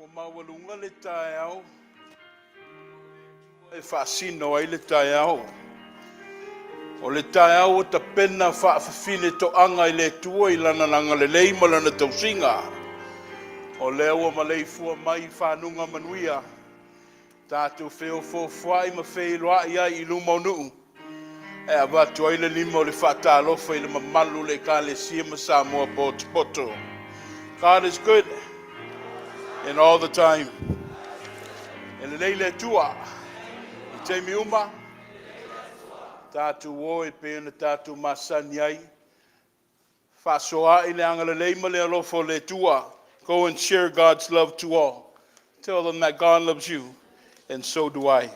O mawalunga le tae au. E whaasino ai le tae au. O le tae au o ta pena whaafafine to anga i le tua i lana nanga le leima lana tausinga. O lea ua maleifua mai whanunga manuia. Tātou wheo fōwhai ma wheiloa ia i luma o nuu. E a watu ai le lima o le whaatalofa i le mamalu le ka le siama Samoa poto. God is good. And all the time. And le le tua. I te mi uma. Tātou o e pēna tātou masani ai. Whasoa i le anga le leima le alofo le tua. Go and share God's love to all. Tell them that God loves you. And so do I.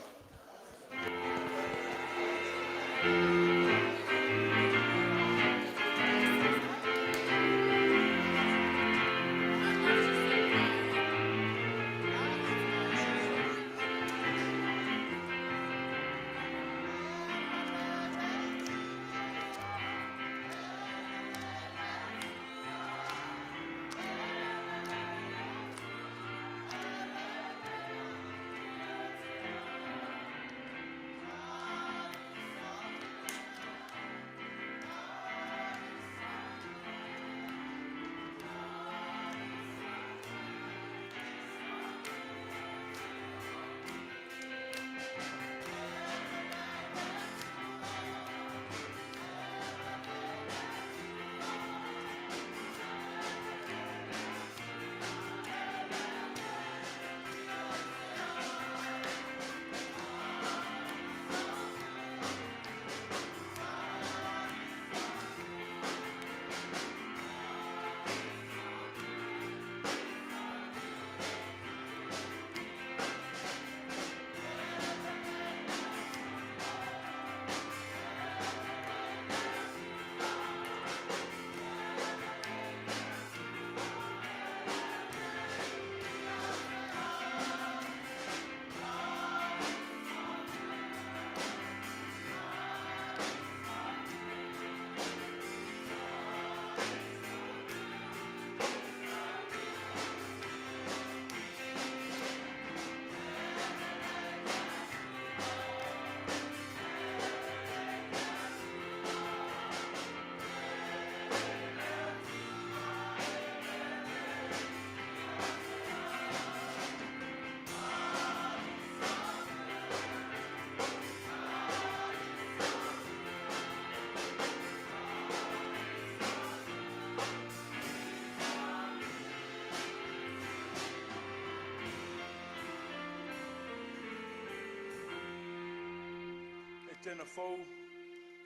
Etena fou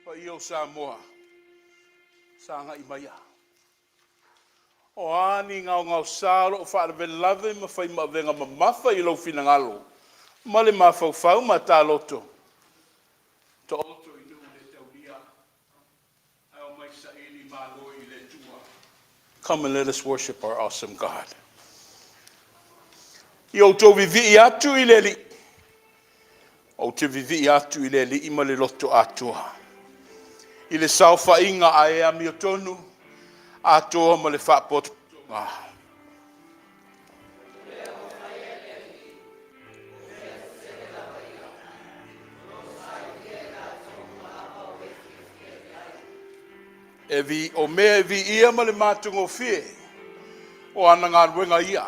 pa i o Samoa. Sanga i maia. O ani ngau saro o whaare lave ma whai ma venga ma mawha i lau finangalo. Ma le mawhau ma tā loto. To oto i nuu le tauria. Au mai sa ili malo i le tua. Come and let us worship our awesome God. I o tō vivi atu i le li. O te vivi atu i le li ima le loto atua. I le saufa inga a e ami o tonu, atua ma le whapotonga. E vi o mea e vi ia ma le mātungo fie, o ana ngā ruenga ia.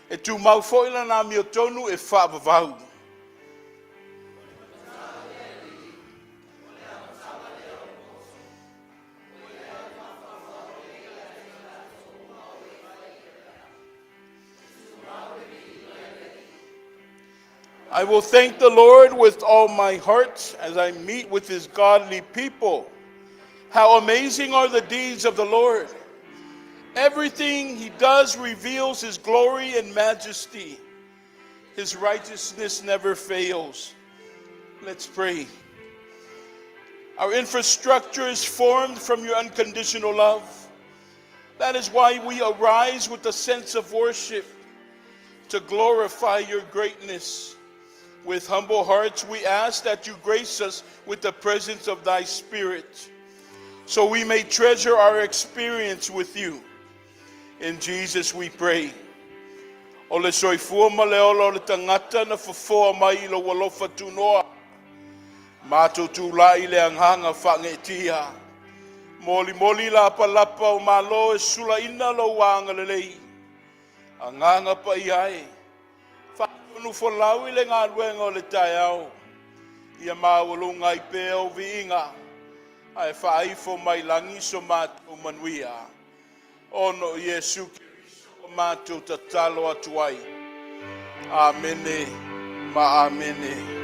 E tu mau foila na ami o tonu e whaapavau. I will thank the Lord with all my heart as I meet with his godly people. How amazing are the deeds of the Lord. Everything he does reveals his glory and majesty. His righteousness never fails. Let's pray. Our infrastructure is formed from your unconditional love. That is why we arise with a sense of worship to glorify your greatness. With humble hearts, we ask that you grace us with the presence of thy Spirit, so we may treasure our experience with you. In Jesus we pray. O le soifua ma le olo o le tangata na fafoa mai I lo walofa tunoa. Mātou tūlai le anganga whangetia. Moli moli la palapa o malo e sula ina lo wanga le lei. Anganga pa iai. Whakunu folau I le ngā luenga o le tai au. Ia mawalunga I pe o viinga. Ai Faifeau mai langi so mātou manuia. Ono Yesu Kristo mātou tatalo atuai. Amene ma amene.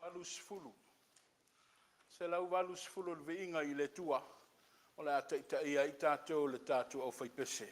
Valusfulu. Se lau valusfulu le veinga I le tua. O le ataita ia I tātou le tātou au whaipese.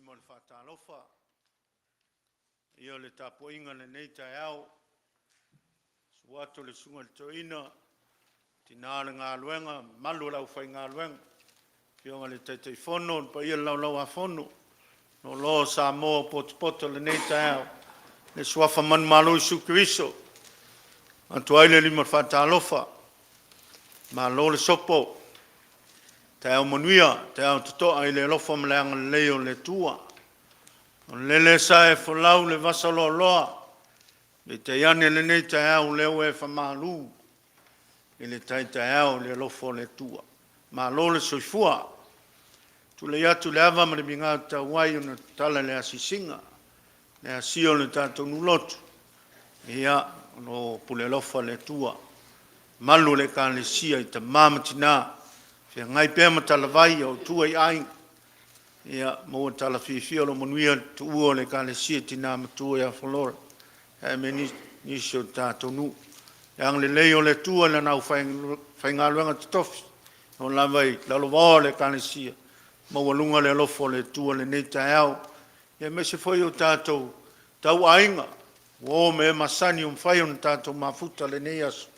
lima le whatalofa. Ia le tapuinga le nei tai au. Suato le sunga le Toeaina. Tina le ngā luenga, malu lau whai ngā luenga. Pionga le tautailouvaa, pa ia lau a whonu. No lo sa mo poto le nei tai au. Le suafa manu malu Isu Kiriso. Antu ai le lima le whatalofa. Ma lo le sopo. Te au manuia, te au tutoa ai le lofa mleanga le leo le tua. O lele sa e folau le vasa loa. Le te iane le nei te au leo e whamalu. E le tai te au le lofa le tua. Ma lo le soifua. Tu le atu le ava ma le minga ta wai una tala le asisinga. Le asio le tato nulotu. Ia no pule lofa le tua. Malu le ka le sia i ta mamatina. Fia ngai pēr ma tala vai o tua i ai. Ia mo tala fifia lo manuia tu ua le ka le sia tina ma tua i a whalora. E me nisi o tato nu. Yang le leo le tua le nau whai ngā luenga tatofi. O lavai lalo wā le ka le sia. Ma walunga le lofo le tua le nei tai au. Ia me se foi o tato tau ainga. O me masani whai o tato mafuta le nei aso.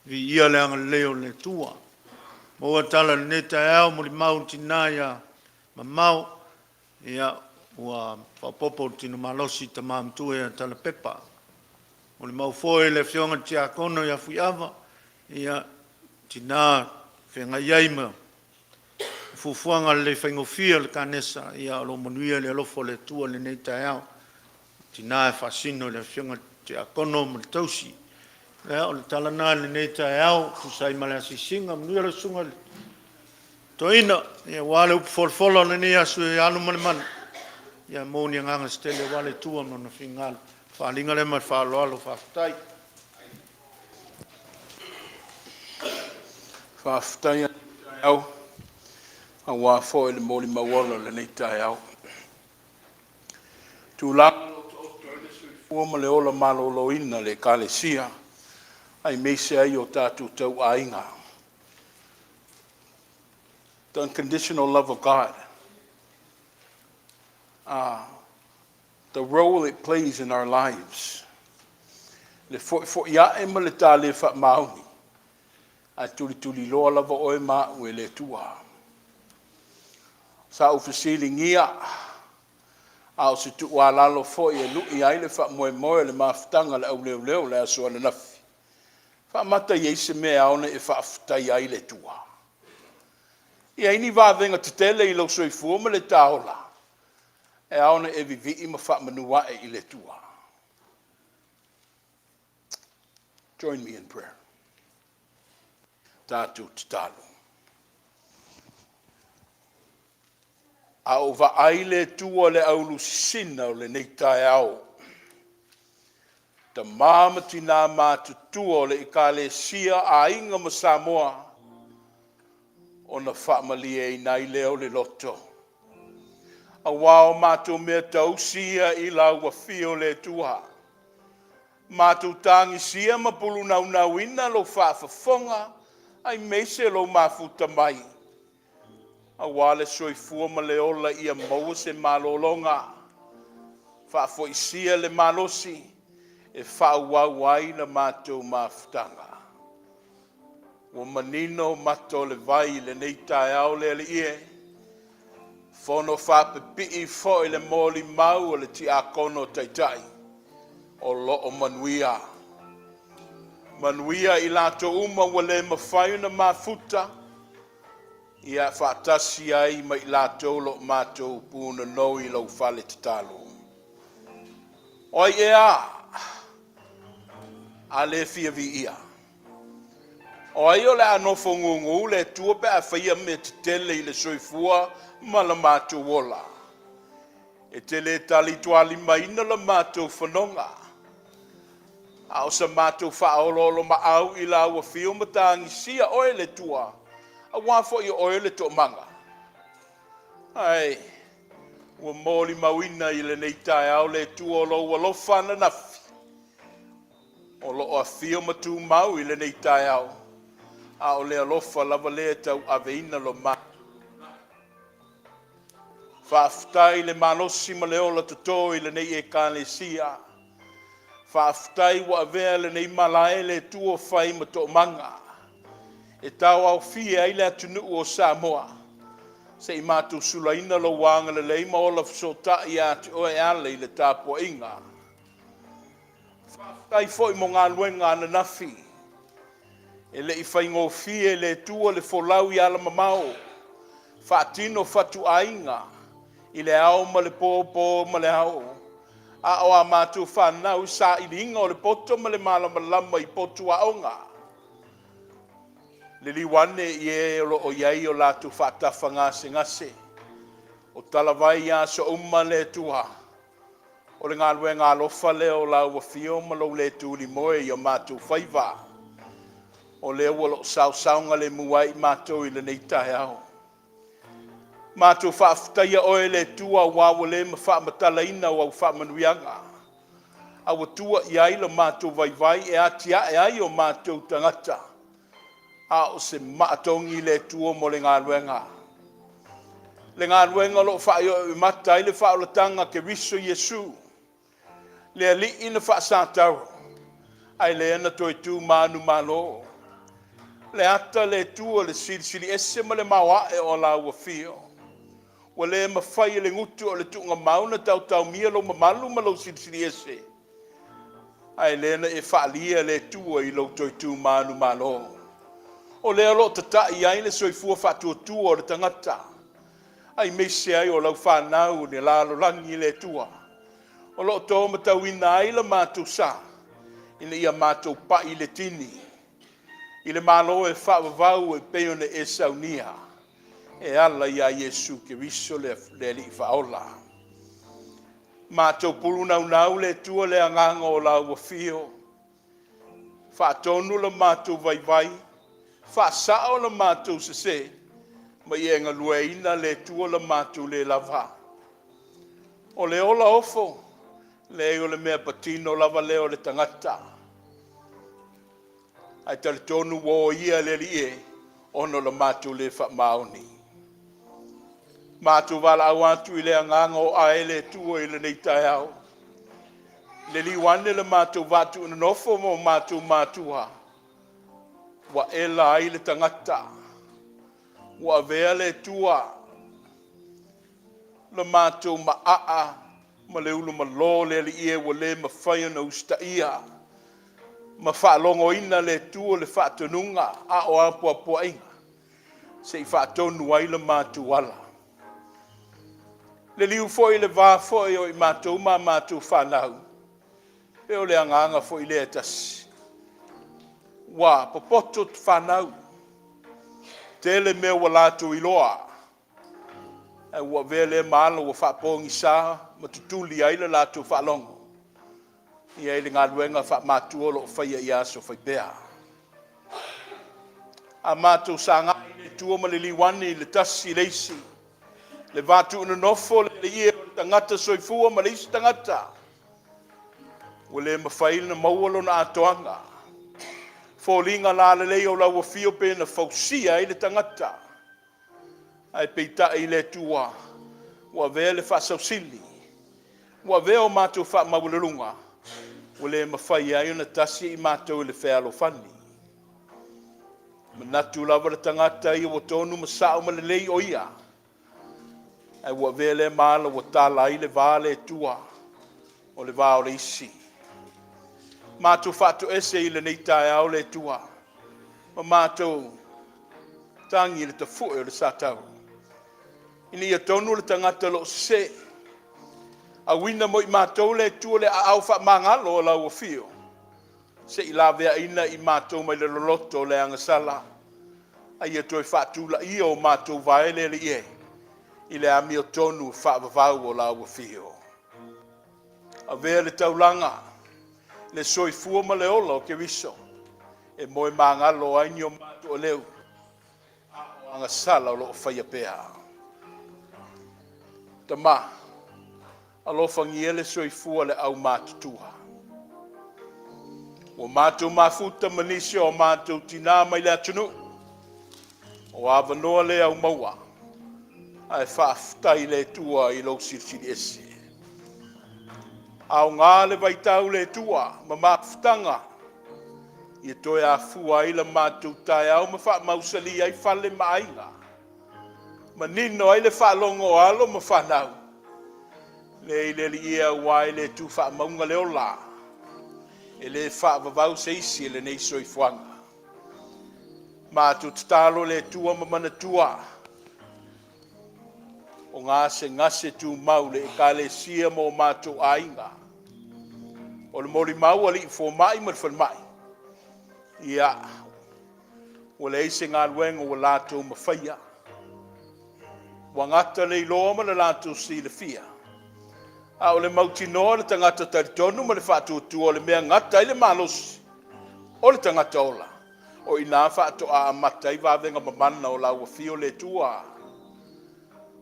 Vi ia le anga leo le tua. Moa tala le nei tai au mo li mau tina ia ma mau. Ia ua whapopo tino malosi ta mamtua ia tala pepa. Mo li mau foe le fionga tia kono ia fui ava. Ia tina whenga iaima. Fufuanga le whaingofia le kanesa. Ia alo manuia le alofo le tua le nei tai au. Tina e fasino le fionga tia kono mo le tausi. Lea o le talana le nei tai au, kusai ma le asisinga, manuia le sunga le Toeaina, ia wale upu folfolo le nei asu e anu male mana. Ia mouni nganga stele wale tua no na whingalo. Whalinga le mai whaaloalo whaftai. Whaftai au. A wafo le moli mawala le nei tai au. Tūlanga lo fuama le ola malolo ina le kalesia. Ai meise ai o tātou tauainga. The unconditional love of God. The role it plays in our lives. Le fo ia e ma le tale fa mauni. A tuli loa lava oe ma ue le tua. Sa ufasilingia. A o se tu lalo fo i lu i ai le fa moe le maftanga le au leo le aso le nafi. Fa mata yeise me aona e fa aftai ai le tua. Ia ini va venga te tele i lo soifua ma le taola. E aona e vivi ma fa manua e i le tua. Join me in prayer. Tātou talo. A o va ai le tua le aulu sina o le neitai au. Ta mamati nā mātutua le ikalesia a inga ma Samoa o na whaamalia i nai leo le loto. A wao mātou mea tausia i lau wa fio le tua. Mātou tangi sia ma pulu nau ina lo whaafafonga ai meise lo mafuta mai. A wale soifua ma le ola ia maua se malolonga. Whaafoisia le malosi. E whauawai na mātou mafutanga. Wa manino mato le vai le nei tai au le ie. Fono whapepii fo le moli mau le ti akono taitai. O lo o manuia. Manuia i lato uma wa le mawhai na mafuta. Ia whaatasi ai ma i lato lo mātou puna noi lau whale tatalo. Oi ea. A le fia vi ia. O ai o le anofo ngungu le tua pe a whaia me te tele i le soifua ma la mātou wola. E tele tali tuali maina la mātou whanonga. A o sa mātou whaololo ma au i la ua fio matangi sia oe le tua. A wafo i oe le to manga. Ai, ua moli mawina i le neitai au le tua o lo ua lofana nafi. O lo a fio matu mau i le nei tai au. A o le alofa lava le tau aveina lo ma. Whaafutai le malosi ma leo la tuto i le nei e kālesia. Whaafutai wa avea le nei malae le tua whai ma to manga. E tau au fia i le atunu o Samoa. Se i mātou sulaina lo wanga le leima o la fsota i atu o e ale i le tāpua inga. Whaafutai fo i mo ngā luenga ana nafi. E le i whaingo fie le tua le folau i ala mamao. Whaatino whatu ainga. I le ao ma le pōpō ma le ao. A o a mātou whanau sa i ringa o le poto ma le malama lama i potu a onga. Le liwane i e o iai o lātou whaatafa ngase ngase. O talawai a so umma le tua. O le ngā lue ngā lofa le o lau wa fio ma lau le tūli moe i o mātou whaiva. O le o sao saunga le muai mātou i le neitai au. Mātou whaafutaia oe le tua wawa le ma whaamatalaina o au whaamanuianga. Awa tua i aila mātou vaivai e atia e ai o mātou tangata. A o se maatongi le tua mo le ngā luenga. Le ngā luenga lo whaio e mata i le whaolatanga ke riso Yesu. Le ali ina whaasātau. Ai le ana toi tū mānu mālo. Le ata le tua le sili ese ma le mawae o la ua fio. Wa le mawhai le ngutu o le tunga mauna tau mia lo mamalu ma lo sili ese. Ai le ana e whaalia le tua i lo toi tū mānu mālo. O lea lo tatai ai le soifua whatuatua o le tangata. Ai meise ai o lau whanau ni lalo langi le tua. O lo tō matau ina ai la mātou sa. Ina ia mātou pa i le tini. I le malo e whaavavau e peone e saunia. E ala ia Yesu ke riso le li whaola. Mātou pulu nau le tua le anganga o lau wafio. Whaatonu la mātou vai. Whaasao la mātou se se, ma i enga lueina le tua la mātou le lava. O le ola ofo, le o le mea patino lava leo le tangata. Ai tali tonu wo ia le li e, ono la mātou le wha maoni. Mātou wala au atu i le anganga o ae le tua i le neitai au. Le liwane le mātou vatu ina nofo mo mātou. Wa ela ai le tangata. Wa vea le tua. Le mātou maa. Ma le ulu ma lo le li e wa le ma whaia na usta ia. Ma whaalongo ina le tua le whaatonunga. A o apua inga. Se i whaatonu ai le mātou ala. Le liu foi le vā foi o i mātou ma mātou whanau. E o le anganga foi le atasi. Wa popoto whanau. Tele mea wa lātou iloa. E wa vele maalo wa whapongi sā. Matutuli aile lātou whalongo. I aile ngā luenga wha mātuolo o whaia i Aso Faifeau. A mātou sā ngai le tua ma le liwani le tasi leisi. Le vātu una nofo le ie o tangata soifua ma leisi tangata. Wa le mawhaila na maualo na atoanga. Fōlinga la lei o lau fio pe na fausia i le tangata. Ai peita i le tua. Wa vea le whasausili. Wa vea o mātou wha mawalelunga. Wa le mawhai ai na tasi i mātou le whealo whani. Manatu lava le tangata i o tonu masao ma le lei o ia. Ai wa vea le maala wa tala i le vā le tua. O le vā o le isi. Mātou whātu ese i le neitai au le tua. Ma mātou tangi le tafue o le sātau. Ini ia tonu le tangata lo se. A wina mo i mātou le tua le a au wha mangalo o lau o fio. Se i la vea ina i mātou mai le loloto le angasala. A ia toi whātu la ia o mātou vaele le ie. I le ami o tonu whaavavau o lau o fio. A vea le taulanga. Le soifua ma le ola o ke riso. E moe mangalo aini o mātou o leu. A o angasala o lo whaia pēa. Tama. Alofa ngia le soifua le au mātutua. O mātou mafuta manisi o mātou tina mai le atunu. O awanoa le au maua. ai whaaftai le tua I lo sirsiri ese. Au ngā le vaitau le tua, ma maftanga, I toe a fua I la mātou tai au, ma wha mausali ai whale maainga. Ma nino ai le whalongo alo ma whanau. Le le li ia wai le tu wha maunga leo la. E le wha vavau se isi e le nei soi fuanga. Mātou tatalo le tua ma mana tua. O ngase tu mau le ka le sia mo mātou ainga. O le mori mau ali fo mai ma le mai. Ia. O le eise ngā luenga o lātou ma whaia. Wangata le iloa ma le lātou si le fia. A o le mautinoa le tangata taritonu ma le whaatutua o le mea ngata I le malosi. O le tangata ola. O ina whaatoa a mata I wawenga mamana o lau fio le tua.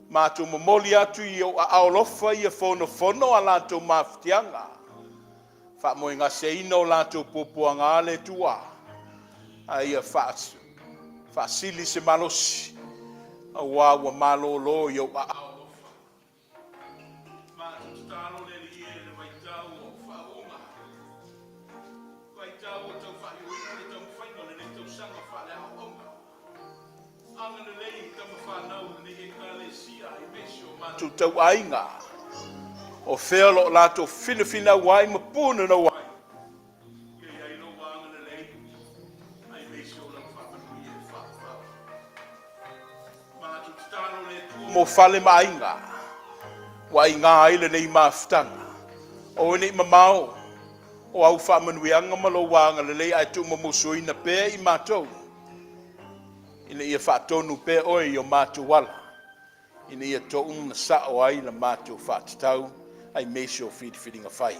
Mātou mamoli atu I o a aolofa I a fono a lātou mawhitianga. Wha moe ngā seina o lātou popoanga le tua. A ia whaasili se malosi. A wawa malo lo I o a aolofa. Toeaina o whea lo lato whina wai ma pūna na wai. Mo whale mainga wai ngā aile nei mawhtanga o nei mamao o au whamanuianga malo wanga le lei ai tu mamusuina pē I mātou. Ina ia whaatonu pē oi o mātou wala. Ina ia to'u na sa'o ai la mātou whaatatau ai meisio whidiwhidinga whai.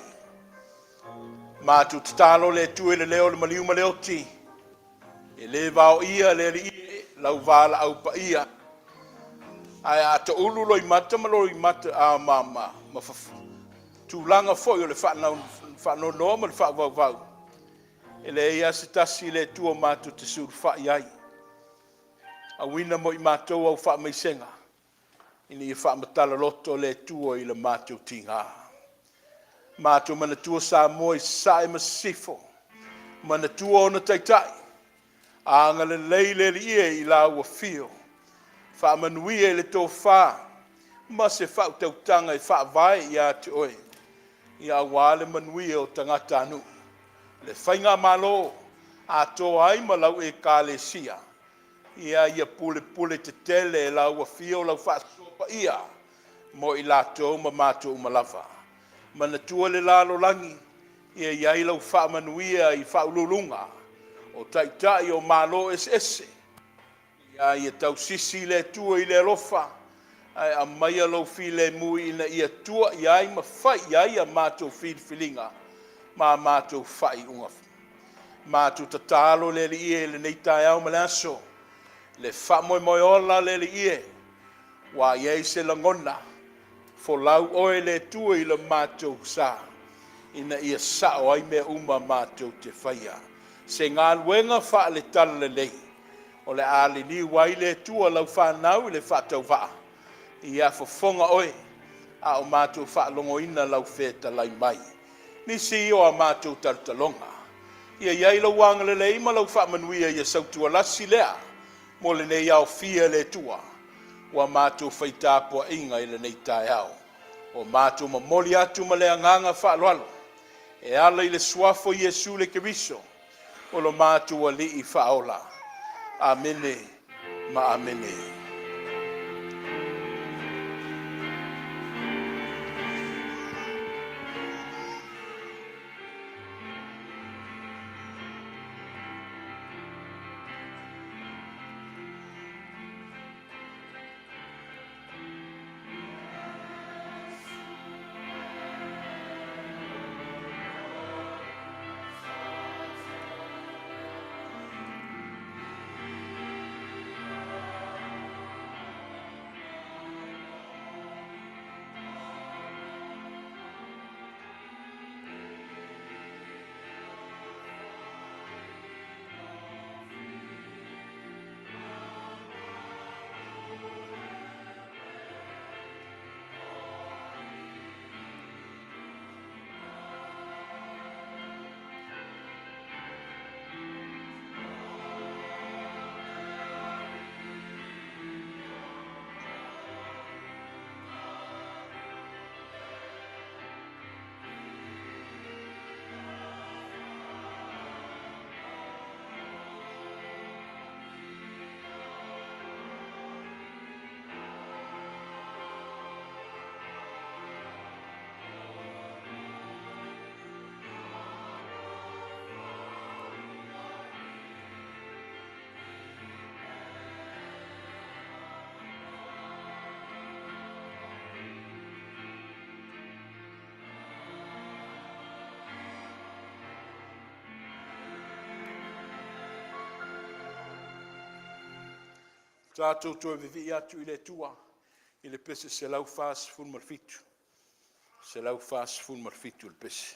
Mātou tatalo le tue le leo le maliu ma leo ti. E le vao ia le li lau wala au pa ia. Ai a to ulu loi mata ma loi mata a mama. Ma tūlanga foi o le whanau noa ma le whaavau vau. E le ia se tasi le tua mātou te suru whai ai. A wina mo I mātou au wha mai senga. Ina ia whaamatala loto le tua I le mātou tinga. Mātou mana tua sa moi sae masifo. Mana tua ona taitai. Anga le leile li ia I lau a fio. Whaamanuia le tō wha. Ma se whau tautanga I whaavai I a te oe. I a wale manuia o tangata anu. Le whainga malo. A tō ai ma lau e ka le sia. Ia pule te tele lau a fio lau whaasopa ia. Mo I lato ma mātou malava. Mana tua le lalo langi. Ia iai lau whaamanuia I whaululunga. O taitai o malo ese. Ia tau sisi le tua I le alofa. Ai a maia lau fi le mui ina ia tua iai ma whai iai a mātou whidiwhilinga. Ma mātou whai unga. Mātou tatalo le li ie le neitai au ma le aso. Le whamoe moe ola le li ie. Wa iei se langona. Fo lau oe le tua I le mātou sa. Ina ia sao ai mea uma mātou te whaia. Se ngā luenga wha le tala le lei. O le ali ni wai le tua lau whanau I le whatau waa. Ia fofonga oe. A o mātou whalongo ina lau wheta lai mai. Nisi o a mātou tartalonga. Ia iei lau wanga le lei ma lau whamanuia ia sautua lasi lea. Mo le nei au fia le tua. Wa mātou whaitapua inga I le nei tai au. O mātou mamoli atu ma le anganga whaaloalo. E ala I le suafo Iesu le keriso. O lo mātou ali I whaola. Amene ma amene. Tātou toi vivi atu i le tua, i le pese se lau fas fun marfitu. Se lau fas fun marfitu le pese.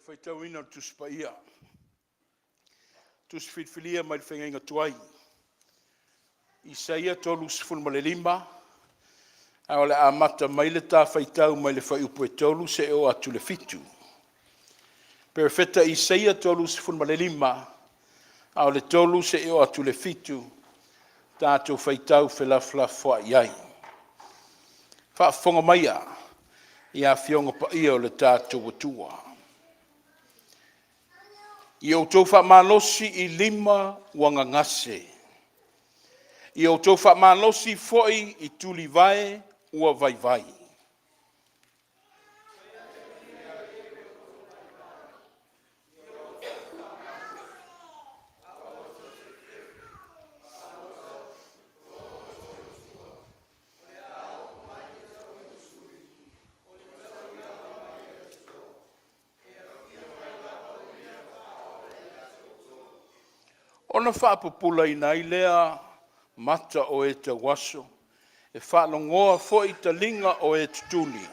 Faitauina tus paia. Tus fitfilia mai whenga tuai. Isaia tolus fulmalelima. Aole amata mai le tā faitau mai le whaiupu e tolu se o atu le fitu. Perfeta Isaia tolus fulmalelima. Aole tolu se o atu le fitu. Tātou faitau whelaflafoa iai. Whaafonga maia. Ia fionga pa ia o le tātou watua. I o tau whaamalosi i lima wangangase. I o tau whaamalosi foi i tuli vai ua vai vai. Ona whaapupula i nei lea mata o e te waso, e whaalongoa fo i te linga o e tutuli.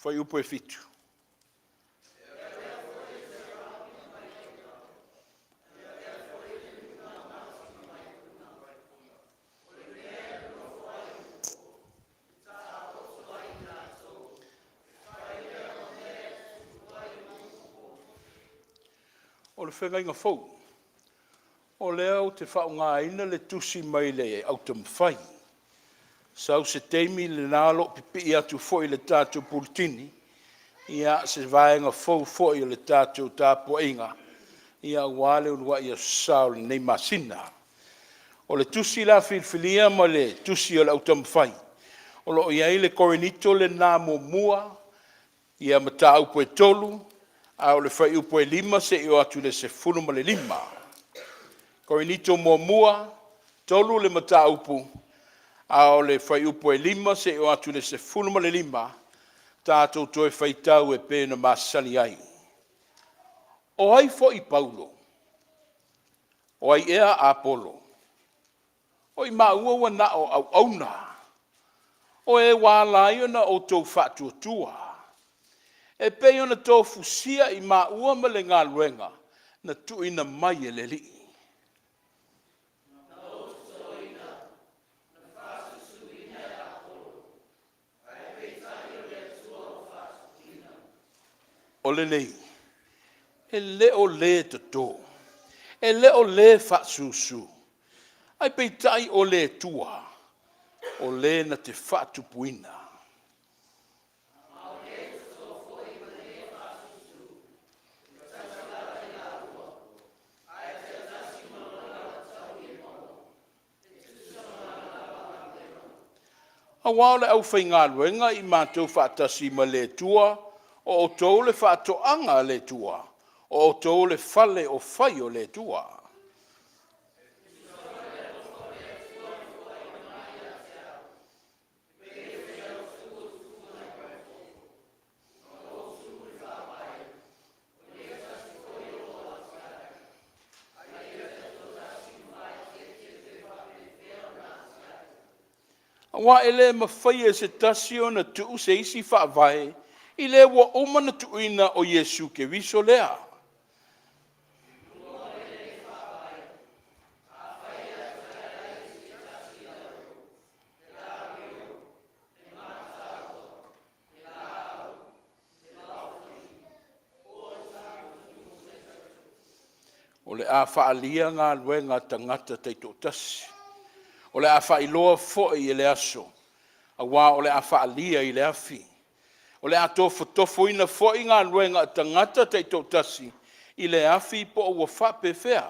Whai upo e fitu. le whenga inga fau. O leo te whaunga ina le tusi mai le au te mwhai. Sau se teimi le nalo pipi atu foi le tātou pultini. Ia se vaenga fau foi le tātou tāpua inga. Ia wale unwa ia sao le nei masina. O le tusi la filfilia ma le tusi o le au te mwhai. O lo ia le Korinito le nā mua. Ia mata upo e tolu. A o le whai upo e lima se i o atu le se funu ma le lima. Korinito mua, tolu le mata upu, a o le whai upo e lima se i o atu le se funu ma le lima, tātou toe whaitau e pēna masani ai. O ai fo i Paulo, o ai ea Apolo, o i maua wana o au auna, o e wālai ona o tau whātua tua. E pei ona tō fusia i maua ma le ngā luenga, na tuina mai e le li. O le nei, e leo le te tō, e leo le whatsusu, ai peitai o le tua, o le na te whatupuina. A wale au whai ngā luenga i mātou whaatasi ma le tua, o tau le whaatoanga le tua, o tau le whale o whai o le tua. Wa ele mawhai e se tasi o na tuu se isi whaavai, i le wa omana tuina o Yesu ke viso lea. O le a whaalia ngā luenga tangata teito tasi. O le a whailoa fo'i i le aso. A wā o le a whaalia i le afi. O le a tofo ina fo'i ngā luenga tangata teito tasi i le afi po o whape whea.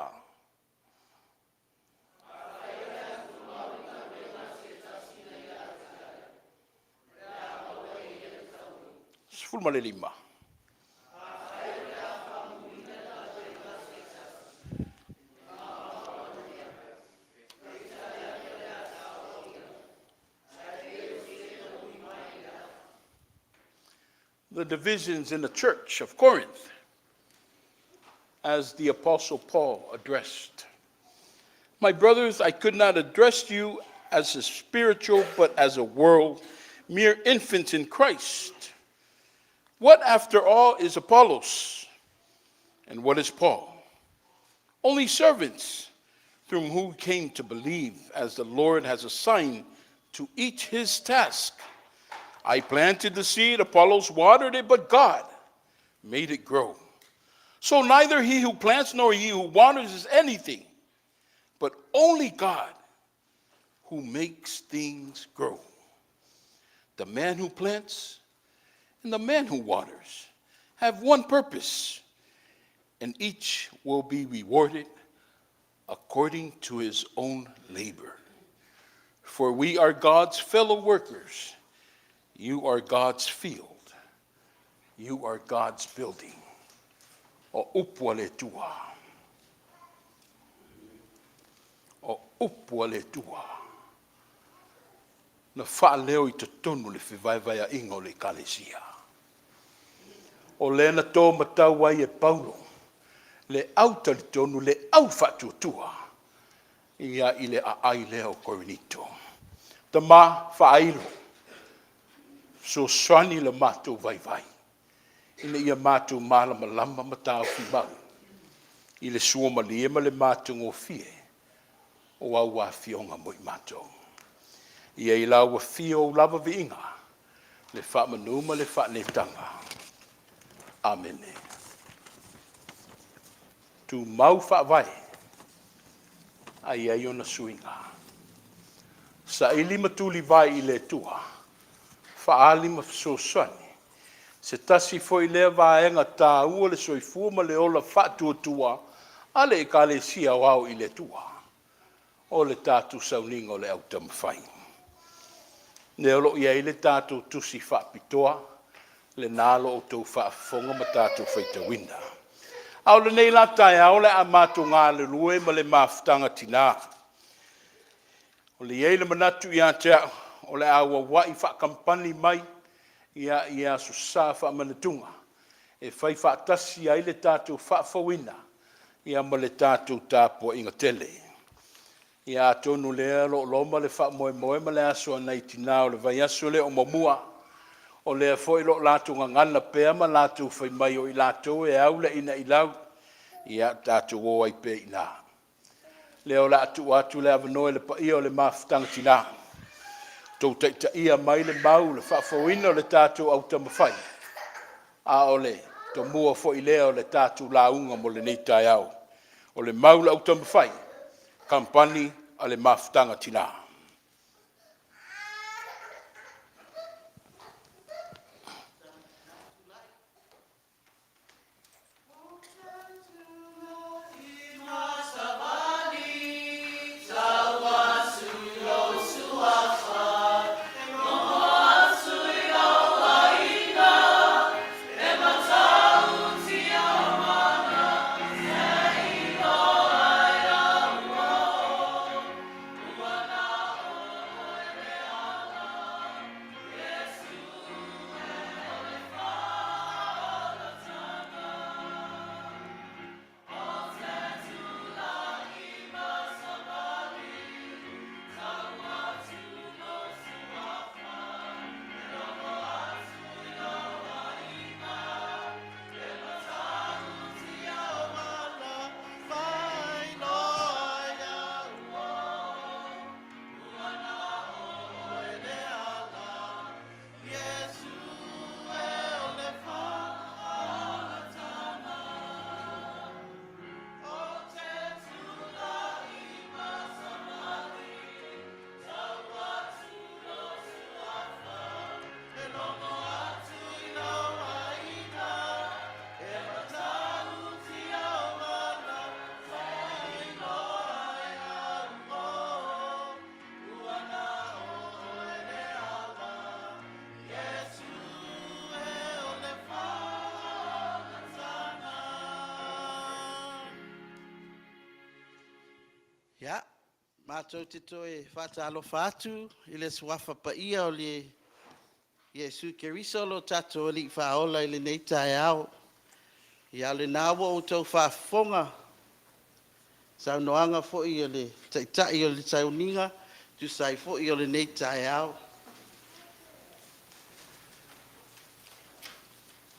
Sfulma le lima. The divisions in the church of Corinth, as the Apostle Paul addressed. My brothers, I could not address you as a spiritual, but as a world, mere infants in Christ. What, after all, is Apollos? And what is Paul? Only servants through whom came to believe, as the Lord has assigned to each his task. I planted the seed, Apollos watered it, but God made it grow. So neither he who plants nor he who waters is anything, but only God who makes things grow. The man who plants and the man who waters have one purpose, and each will be rewarded according to his own labor. For we are God's fellow workers. You are God's field. You are God's building. O upua le tua. O upua le tua. Na wha leo I te tonu le whiwaiwai ingo le kalesia. O lena tō matau ai e Paulo. Le auta le tonu le au whatu tua. Ia I le a Ailao Korinito. Ta ma whailo. So swani le mātou vai vai. Ina ia mātou malama lama matau whimau. I le sua maliema le mātou ngō fie. O au a fionga mo I mātou. Ia I lau a fio lava vi inga. Le whamanuma le whanetanga. Amen. tu mau whaavai, ai ai ona suinga. Sa ili matuli vai i le tua, whaali ma fisosani, se tasi foi lea vaenga tā ua le soifua ma le ola whaatua tua, ale i ka le sia wau i le tua, o le tātu sauninga o le au tamawhai. Ne olo ia i le tātu tusi whaapitoa, le nalo o tau whaafonga ma tātu whaitawina. Au le nei la tai au le a mātu ngā le lue ma le mafutanga tina. O le iei le manatu i atea, o le awa wai whaakampani mai, i Aso Sa Manatunga. E whai whaatasi ai le tātu whaafawina, i ama le tātu tāpua inga tele. I a tonu lea lo loma le wha moe moe ma le aso anai tina o le vai aso le o mamua. O lea foi lo lātu ngana pēa ma lātu whai mai o i lātu e au le ina i lau. I a tātu o ai pē i nā. Leo la atu le avanoe le paia o le mafutanga tina. Tau ta ia mai le mau le whaafawina o le tātu au tamawhai. A ole, to mua foi lea o le tātu launga mo le nei tai au. O le mau le au tamawhai. Kampani ale mafutanga tina. Ya, mātou te toe whātalofa atu, i le suafa pa ia o le Iesu Keriso lo tātou li whaola i le nei tae au. Ia le nāua o tau whaafonga, sau noanga fo i o le taitai o le tauninga, tu sai fo i o le nei tae au.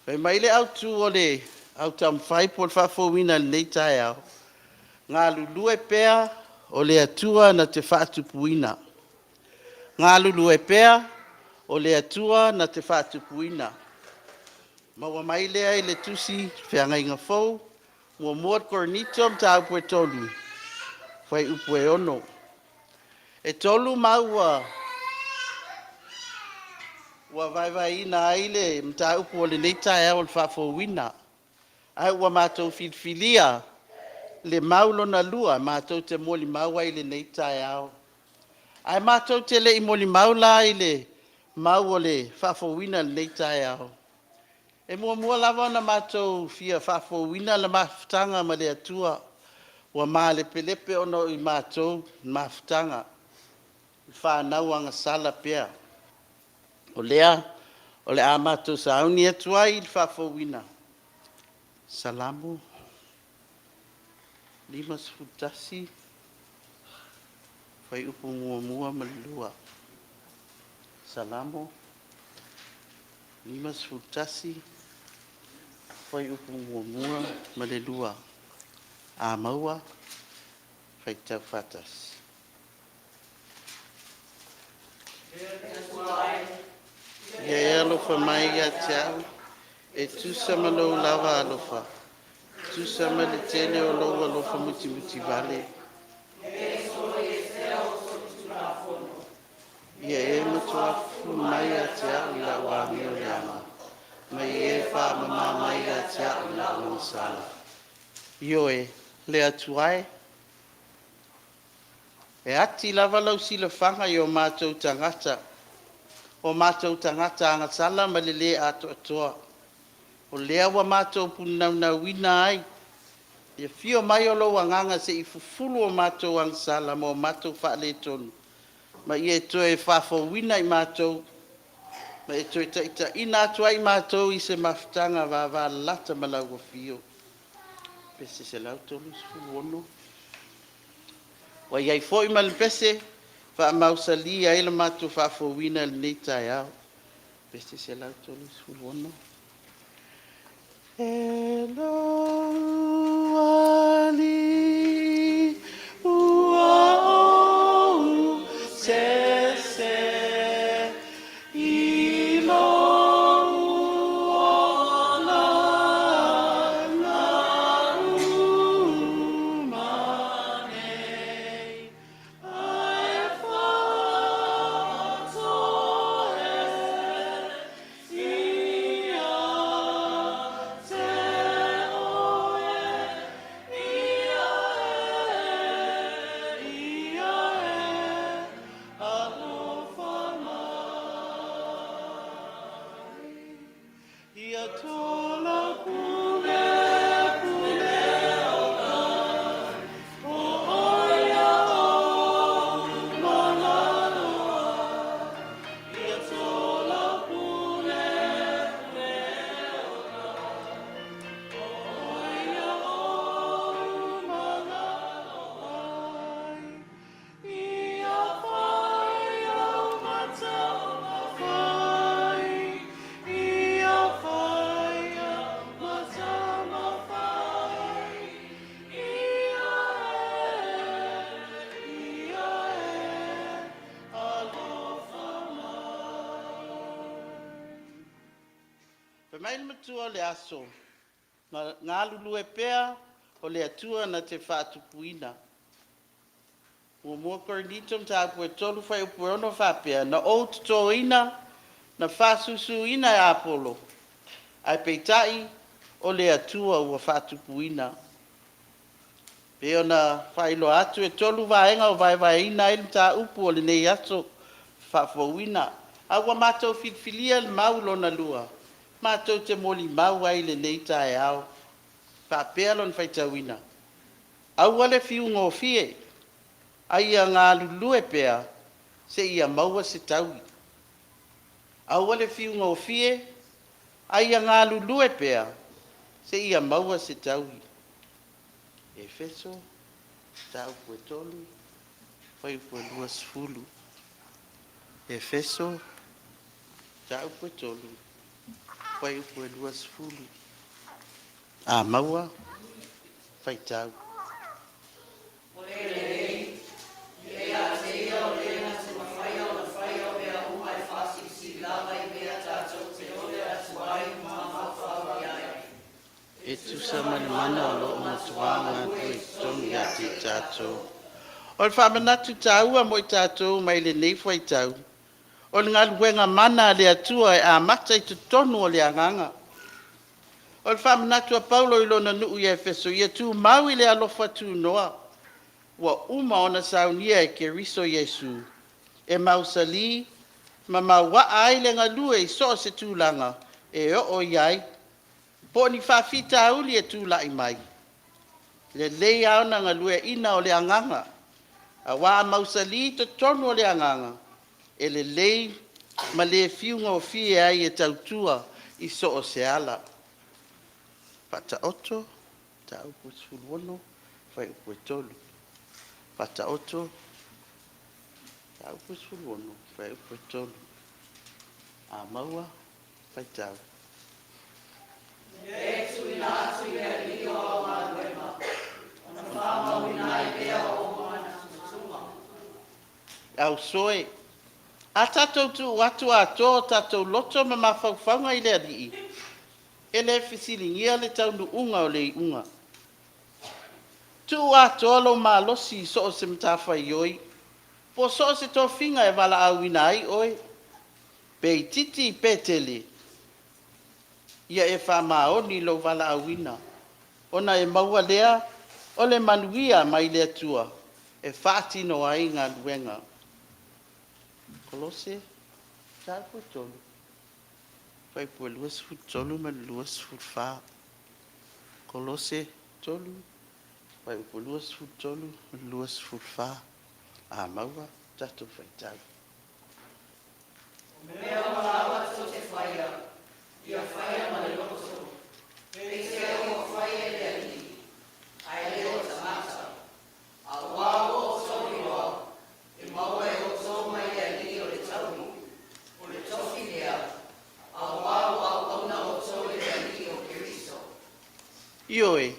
Pei mai le au tu o le au tam whai po le whaafowina le nei tae au. Ngā lulue pea, o le atua na te whaatupuina. Ngā lulu e pea, o le atua na te whaatupuina. Maua mai lea i le tusi whianga inga fau, mua muat Korinito mta upu e tolu. Whai upu e ono. E tolu maua ua vai ina aile mta upu o le neita e au le whaafowina. Ai ua mātou filfilia, le maulo na lua, mātou te moli maua i le nei tae au. Ai mātou te le i moli maula i le mau o le whafowina le nei tae au. E mua lava na mātou fia whafowina le mafutanga ma le atua. Ua maa le pelepe ono i mātou mafutanga. Whanau anga sala pea. O lea, o le a mātou sa auni atua i le whafowina. Salamu. Limas futasi, fai upu mua malua. Salamo. Limas futasi, fai upu mua malua. Amaua, fai tau fatas. Ia alofa mai ia te au, e tu samalo lava alofa. tu sa mai le tele o lo lo fa muti muti vale. Ia e matua fu mai a te au la wa mi o le ama. Mai e fa mama mai a te au la o sala. Io e le atuai. E ati lava lau sila fanga i o mātou tangata. O mātou tangata anga sala ma le le ato atoa. O lea wa mātou punau na wina ai. Ia fio mai o lo wanganga se i fufulu o mātou ang sala mo mātou wha le tonu. Ma i e toe Faifeau wina i mātou. Ma e toe taita ina atua i mātou i se mafutanga wa lata malau o fio. Pese se lau tolu sifulu ono. Wa iai foi malpese fa mausali ai le mātou Faifeau wina le nei tai au. Pese se lau tolu sifulu ono. Hello, Ali, uau, sese, ilo, ona, na, umane, ai fatoe, ia. Mai matua le aso. Ngā lulu e pea o le atua na te whaatupuina. Ua mua Korinito mtapu e tolu whai upuono whapea na o Toeaina na whasusuina e Apolo. Ai peitai o le atua ua whaatupuina. Peo na whailo atu e tolu vaenga o vai il mta upu o le nei aso whafouina. Awa mātou filfilia le maulo na lua. Mātou te moli mau ai le nei tae au. Whapea lon whaitauina. Aua le fiu ngō fie. Ai a ngā lulue pea se ia maua se taui. Aua le fiu ngō fie. Ai a ngā lulue pea se ia maua se taui. Efeso, tau pue tolu, whai pue lua sifulu. Efeso, tau pue tolu. Whai pue lua sifulu. A maua, whai tau. E tu sa mana o lo matuanga tu tonu ya te tātou. O le whamanatu tāua mo i tātou mai le nei whai tau. O le ngaluenga mana le atua e a mata i tu tonu o le anganga. O le whamanatu a Paulo i lona nuu i Efeso i tu mau i le alofa tu noa. Wa uma ona saunia e ke riso Yesu. E mausali, ma maua ai le ngalue i so se tūlanga. E o iai. Po ni whawhita uli e tūlai mai. Le lei au na ngalue ina o le anganga. A wā mausali to tonu o le anganga. E le lei ma le fiunga o fie ai e tautua i so o se ala. Pata oto, ta upu suluono, whai upu e tolu. Pata oto, ta upu suluono, whai upu e tolu. A maua, whai tau. Yesu ina atu ia rio o manuema. Ona whama wina i bea o moana tutuma. Au soe. A tatou tu watu a tō tatou loto ma mawhauwhaunga i le alii. E le fisilingia le taunu unga o le unga. Tu atolo malosi so se mtafai oi. Po so se tofinga e wala awina ai oi. Pe titi petele. Ia e whamaoni lo wala awina. Ona e maua lea, o le manuia mai lea tua. E whaatino ai ngā luenga. Kolose, tāpua tolu. Whai pua luas fut tolu ma luas fut wha. Kolose, tolu. Whai pua luas fut tolu ma luas fut wha. A maua, tatu whai tau. Mea malawa so te whaia, ia whaia ma le lokoso. Pei se o whaia le ali, ai leo tamata. A wao o sori roa, e maua e o so mai le ali o le tauni, o le tofi lea. A wao au auna o so le ali o Keriso. Ioe,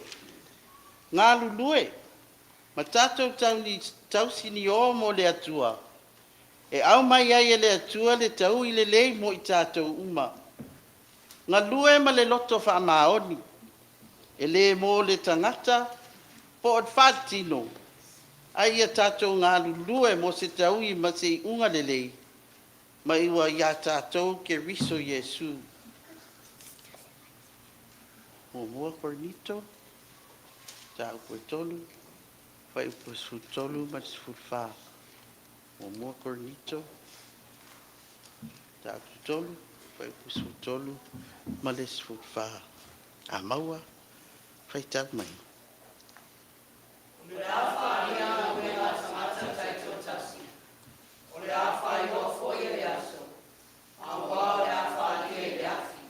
ngā lulue, ma tātou tausini o mo le atua. E au mai ai e le atua le tau i le lei mo i tātou uma. Ngā lue ma le loto wha maoni. E le mo le tangata, po od whatino. Ai a tātou ngā lue mo se tau i ma se unga le lei. Ma iwa ia tātou ke riso Yesu. Mo mua Korinito, tā upo tolu, whai upo su tolu ma se futwha. Mo mua Korinito, tā upo tolu, whai upo su tolu ma le se futwha. A maua, whai tau mai. O le awha ia o me la tamata taito tasi. O le awha i o foia le aso. A wao le awha ia le afi.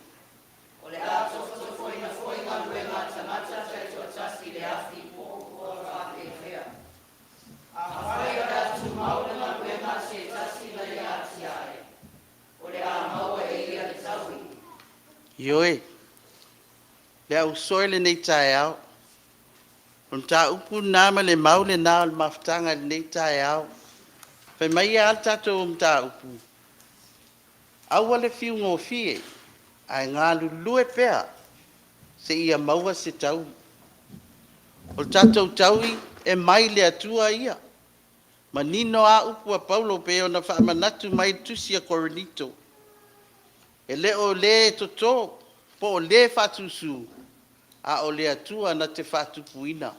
O le ato foi na foi ngā lue ngā tamata taito tasi le afi po o whake hea. A whai o le atu maule ngā lue ngā se tasi na le ati ae. O le a maua e ia le taui. Ioe, le au soile nei tae au. On tā upu nāma le maule nā o le mawhtanga nei tae au. Whai mai al tātou tā upu. Aua le fiu ngō fie, ai ngā lulue pēr, se ia maua se tau. O tātou taui e mai le atua ia. Ma nino a upu a Paulo pe o na whaamanatu mai tusi a Korinito. E le o le toto, po o le whatusu, a o le atua na te whatupuina.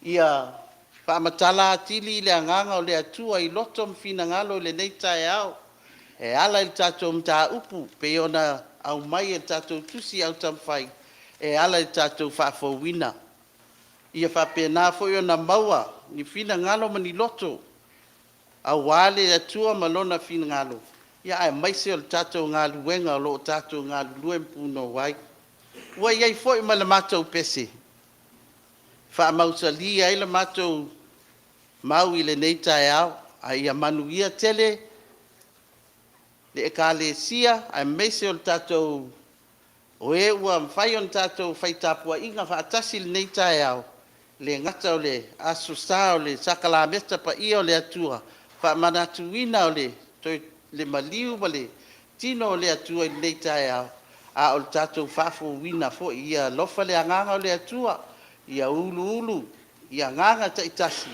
Ia whaamatala atili le anganga o le atua i loto mwhina ngalo le nei tae au. E ala il tātou mta upu, pe ona au mai il tātou tusi au tamwhai. E ala il tātou Faifeau wina. Ia whapena fo i ona maua, ni whina ngalo ma ni loto. A wale atua malona whina ngalo. Ia ai mai se o tātou ngā luenga o lo tātou ngā luen puno wai. Ua iai fo i ma le mātou pese. Wha mausa li ai le mātou mau i le nei tae au. A ia manuia tele. Le e ka le sia, ai mai se o tātou o e ua mwhai on tātou whai tāpua inga wha atasi le nei tae au. Le ngata o le Aso Sa o le sakala mesta pa ia o le atua. Wha manatuina o le le maliu ma le tino o le atua i nei tae au. A o le tātou Faifeau wina fo ia lofa le anganga o le atua. Ia ulu, ia nganga ta itasi.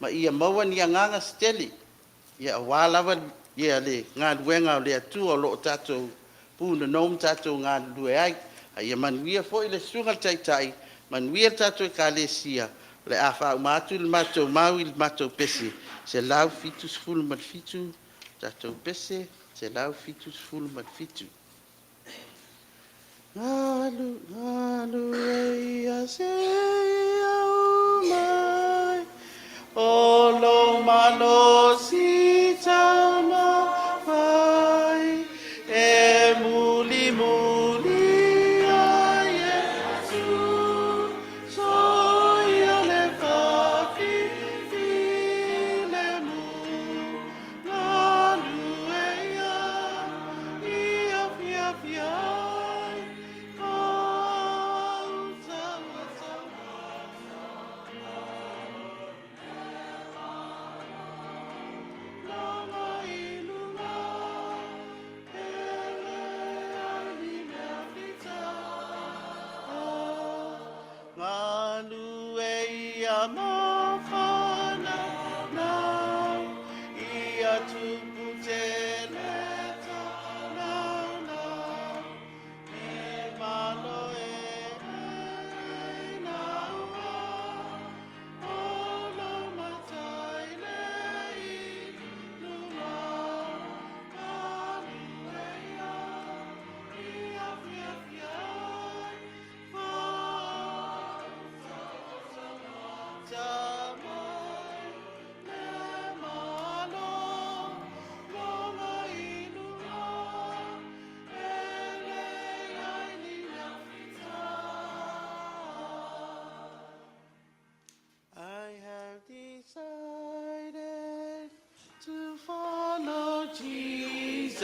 Ma ia maua ni anganga steli. Ia walawa ia le ngā luenga o le atua o lo tātou pūna nom tātou ngā lue ai. Ia manuia fo i le sunga taitai. Manuia tātou ka le sia. Le a wha umatu le mātou mau i le mātou pese. Se lau fitus fulu mat fitu. Tātou pese. Se lau fitus fulu mat fitu. Ngalu e a se au mai. O lo malo si tama mai. E muli a Yesu. Soia le fafi le mu. Ngalu e a ia fia.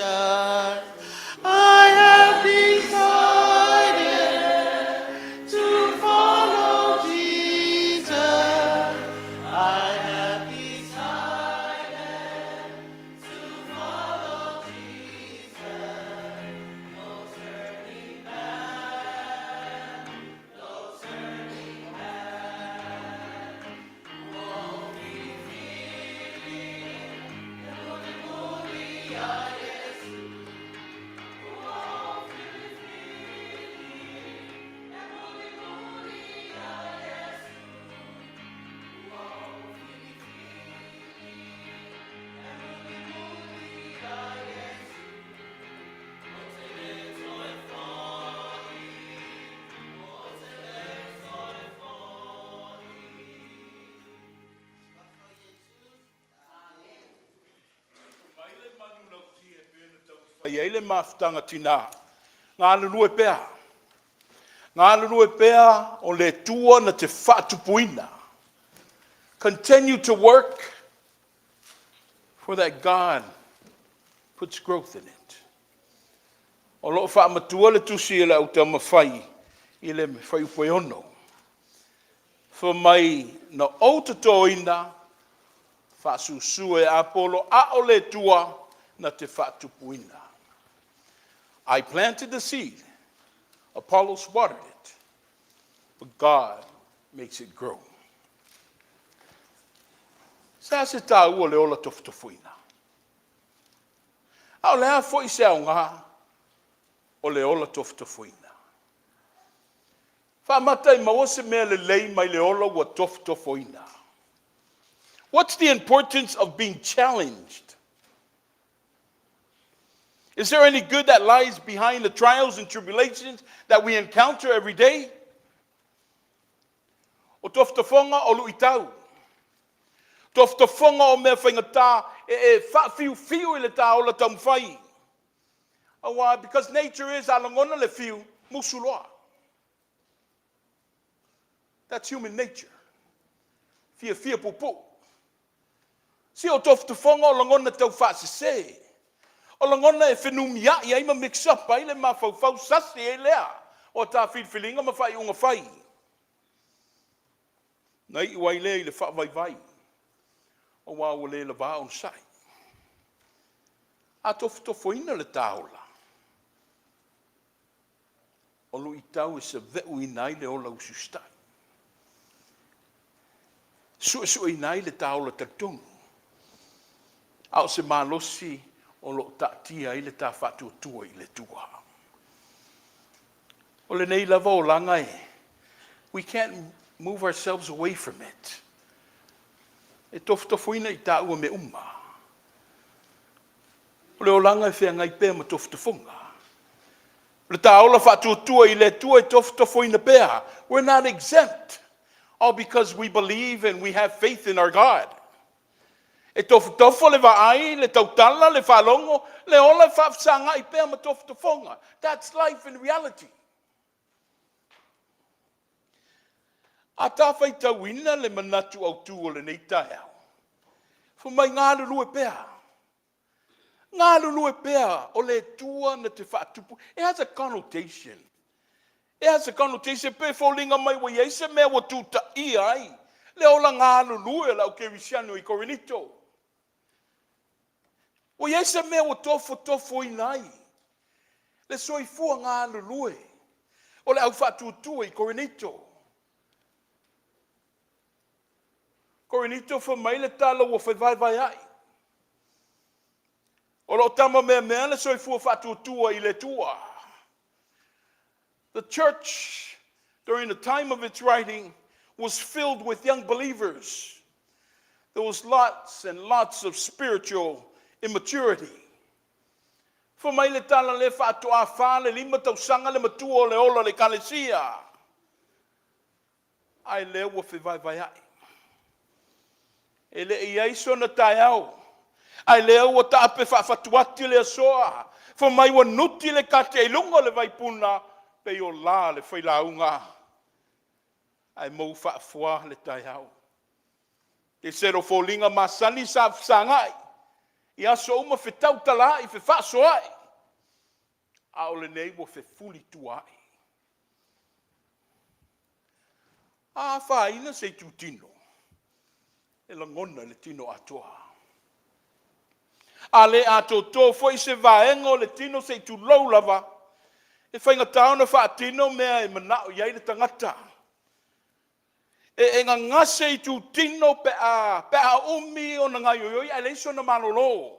Jesus. I have decided to follow Jesus. I have decided to follow Jesus. No turning back, no turning back. Won't be feeling, hallelujah, yes. Won't be feeling, hallelujah, yes. Won't be Ia ile mafutanga tina. Ngā lulu e pea. Ngā lulu e pea o le tua na te whatupuina. Continue to work for that God puts growth in it. O loo whaamatua le tusi e le au te mawhai i le Faifeau. For mai na o te Toeaina whaasusu e apolo a o le tua na te whatupuina. I planted the seed. Apollos watered it. But God makes it grow. Sa se tau o le ola tofutofuina. Au lea fo I se au ngā o le ola tofutofuina. Whamata I maua se mea le lei mai le ola ua tofutofuina. What's the importance of being challenged? Is there any good that lies behind the trials and tribulations that we encounter every day? O tofutofonga o luitau. Tofutofonga o mea whaingata e whaafiu I le tā o la taumwhai. Awa, because nature is alangona le fiu musuloa. That's human nature. Fia pupu. Si o tofutofonga o langona tau whaasese. O langona e whenumia I aima mix up ai le mawhauwhau sasi e lea. O tā whilwhilinga ma whai unga whai. Nei I wai lea I le whaavaivai. O wā o le wā on sai. A tofutofuina le tāola. O lui tau e se veu I nai le ola usustai. Su I nai le tāola taktongu. Au se malosi o lo tatia I le tā whatuatua I le tua. O le nei lava o langa e. We can't move ourselves away from it. E tofutofuina I tā ua me uma. O le o langa e whea ngai pēr ma tofutofunga. Le tā ola whatuatua I le tua e tofutofuina pēr. We're not exempt. All because we believe and we have faith in our God. E tofutofo le vaai, le tautala, le whalongo, le ola whafsanga I pēr ma tofutofunga. That's life in reality. A tāwhai tauina le manatu au tū o le nei tae au. Fu mai ngā lulu e pēr. Ngā lulu e pēr o le tua na te whaatupu. It has a connotation. It has a connotation. Pē fōlinga mai wa yeise mea wa tūta I ai. Le ola ngā lulu e lau kerisiano I Korinito. Wa yeise mea wa tofu I nai. Le soifua ngā lulu e. O le au whaatutua I Korinito. Korinito fa mai le tala wa vai ai. O lo tama mea le soifua whatuatua I le tua. The church, during the time of its writing, was filled with young believers. There was lots and lots of spiritual immaturity. Fa mai le tala le whatua wha le lima tausanga le matua o le ola le kalesia. Ai lea wa vai ai. E le iaiso na tai au. Ai lea ua taape whaafatuati le asoa. Fa mai wa nuti le kate ilunga le vaipuna pe o la le whailaunga. Ai mou whaafua le tai au. Te sero fōlinga masani sa whangai. I aso uma fe tautala I fe whaasoai. A ole nei wo fe fuli tuai. A whaina se tu tino. E la ngona le tino atoa. A le ato tō foi se vaengo le tino se tu laulava. E whainga taona wha tino mea e manao iai le tangata. E ngā ngase I tu tino pe a umi o na ngai oioi a leiso na malolo.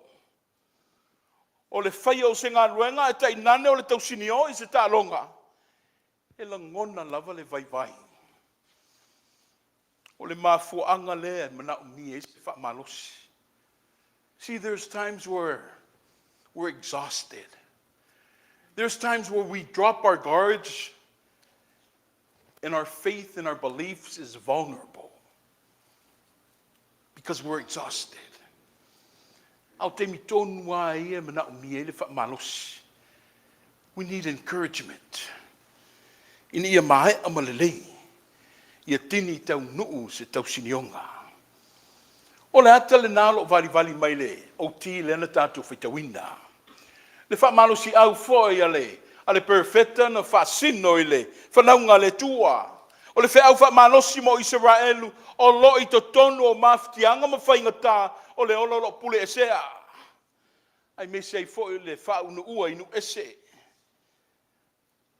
O le whai o se ngā ruenga e tai nane o le tausini o I se tā longa. E la ngona lava le vai vai. O le mafuanga le manao mi e se wha malosi. See, there's times where we're exhausted. There's times where we drop our guards and our faith and our beliefs is vulnerable because we're exhausted. We need encouragement. In ia mai amalelei, ia tini tau nuu se tau sinionga. O le ata le nalo vali mai le, o ti le na tātou Toeaina. Le whaamalosi au foi ale perfecta na whaasino I le, whanaunga le tua. O le whaau whaamalosi mo Israelu, o lo I totonu o maftianga ma whaingata, o le ololo pule esea. Ai me sei foi le whaunu ua inu ese.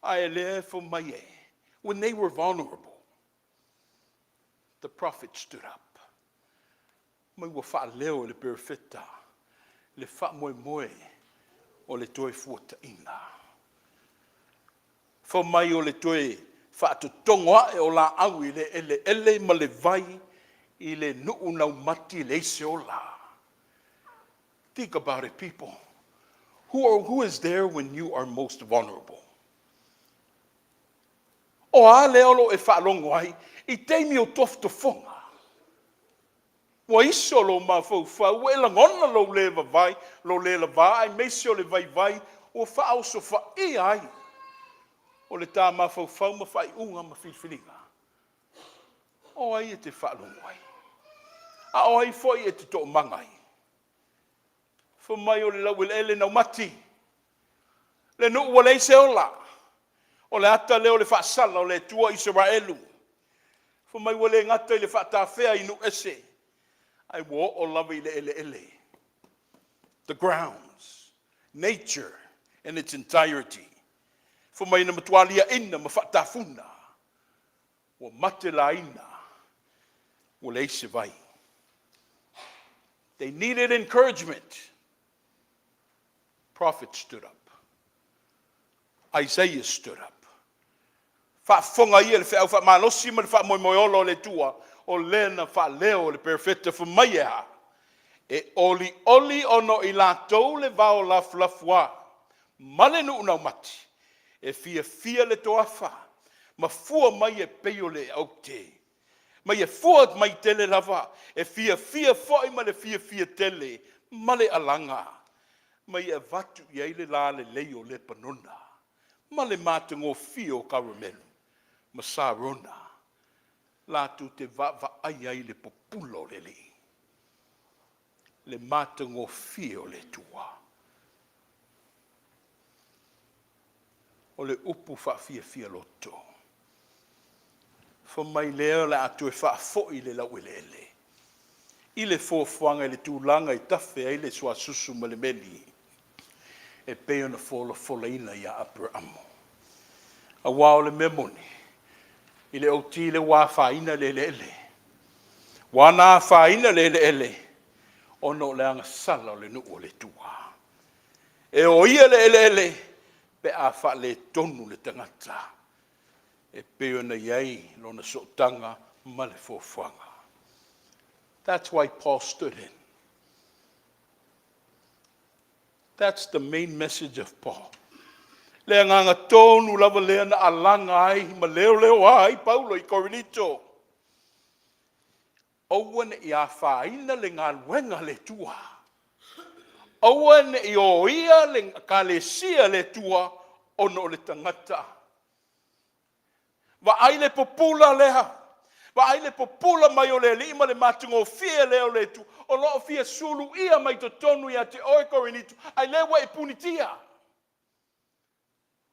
Ai le fo mai e. When they were vulnerable, the prophet stood up. Mai ua wha leo le perfecta, le wha moe o le toe fuataina. Fo mai o le toe wha atotongoa e o la au I le ele ma le vai I le nuu nau mati le ise o la. Think about it, people. Who is there when you are most vulnerable? O a le olo e wha longo ai, I teimi o tofonga. Wa iso lo ma fo fa we la ngona lo le vai lo le la vai me sio le vai o fa o so fa e ai o le ta ma fo fa ma fa unga ma filinga o ai te fa lo mai a o ai foi e te to mangai fo mai o le la wel ele na mati le no o le se ola o le ata le o le fa sala o le tua Israelu fo mai o le ngata le fa ta fea inu ese I walk o love ele. The grounds, nature in its entirety. For my na matualia ina mafatafuna. O matela ina. O leise vai. They needed encouragement. Prophet stood up. Isaiah stood up. Whaafonga ia le whao wha malosi ma le wha moimoiolo le tua. O lena wha leo le perfecta for maiea. E oli ono I lātou le vao lafua. Male nu unau mati. E fia le toafa. Ma fua mai e peo le au te. Mai e fua mai tele lava. E fia foi ma le fia tele. Male alanga. Mai e vatu I eile la le leo le panona. Male mātango fio karamelu. Ma sarona. Latu te va ai le populo le li. Le matango fio le tua. O le upu fia loto. Fo mai leo le atu e foi le lau ele. I le fofuanga le tūlanga I tafe ai le sua susu ma le meli. E peo na fola ina ia Abrahamo. A wao le memoni. I le oti le wā whaina le. Wana whaina le. Ono le anga sala o le nuu o le tua. E o ia le. Pe a wha le tonu le tangata. E peo na iai lona sotanga ma le fofuanga. That's why Paul stood in. That's the main message of Paul. Le nganga tonu lava lea na alanga ai, ma leo ai, Paulo I Korinito. Owen I a whaina le ngā wenga le tua. Owen I o ia le kalesia le tua, ono le tangata. Wa ai le popula leha. Wa ai le popula mai o le li ma le matungo fia le o le tu. O lo fia sulu ia mai to tonu ia te oe Korinito. Ai le wa e punitia.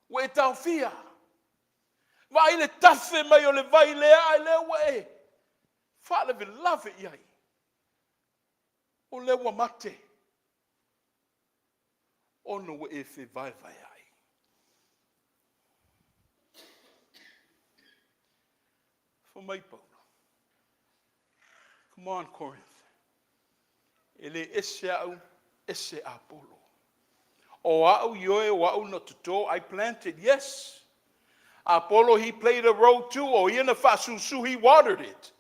Wa e tau fia. Wa ai le tafe mai o le vai lea ai le wa e. Fa le lave iai. O le wa mate. Ono wa e fe vai vai ai. For my Paulo. Come on, Corinth. Ele ese au, ese Apollo. O au yoe o au no tuto, I planted, yes. Apollo, he played a role too. Or in the fasusu, he watered it.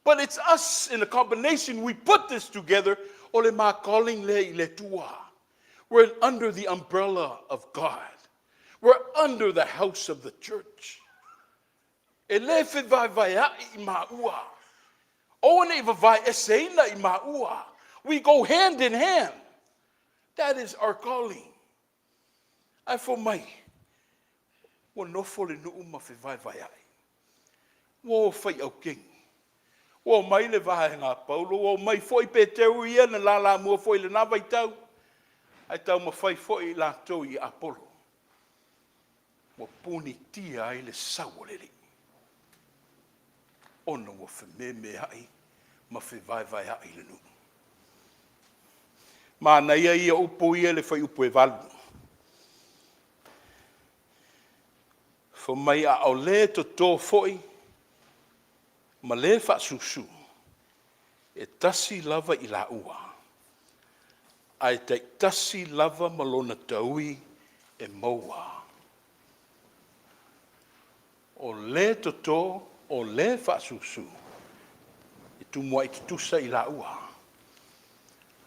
But it's us in a combination. We put this together. Ole ma calling le tua. We're under the umbrella of God. We're under the house of the church. Ele fe vai vai I maua. O ne vai eseina I maua. We go hand in hand. That is our calling. I for mai. Wo no fole no uma fe vai vai ai. Wo fai au king. Wo mai le vai nga Paulo, wo mai foi Peteu ia na la mo foi le na vai tau. Ai tau ma fai foi la to I Apollo. Wo puni tia ai le sawolele. Ono wo fe me ai ma fe vai vai ai le nu. Ma na ia upo ia le fai upo e valu. Fo mai a o le to tō foi, ma le wha susu, e tasi lava I la ua. Ai te tasi lava malona taui e maua. O le to tō, o le wha susu, e tu mua I tusa I la ua.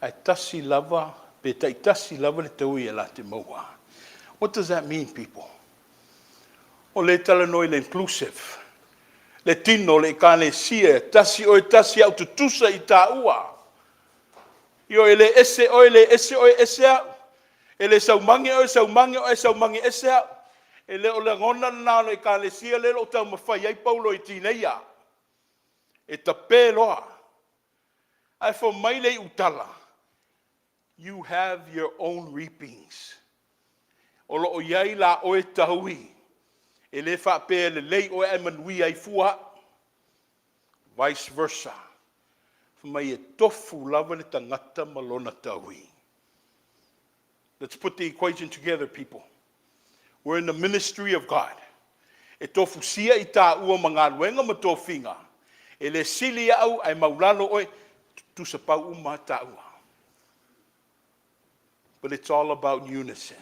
Ai tasi lava, pe tai tasi lava le taui e la te maua. What does that mean, people? O le talanoi le inclusive. Le tino le kalesia, tasi o tasi au tutusa I ta ua. Io ele ese o ele ese o ese au. Ele saumangi o saumangi o saumangi ese au. Ele o le ngona na le kalesia le o tau mawhai ai Paulo I tineia. E ta peloa. Ai fo mai le utala. You have your own reapings. O lo o iai la o e tahui. E le wha pe le lei o e manui ai fua. Vice versa. Mai e tofu lava le tangata malona taui. Let's put the equation together, people. We're in the ministry of God. E tofu sia I tā ua mga luenga ma tofinga. E le sili au ai maulalo oe tu sa pau uma tā ua. But it's all about unison.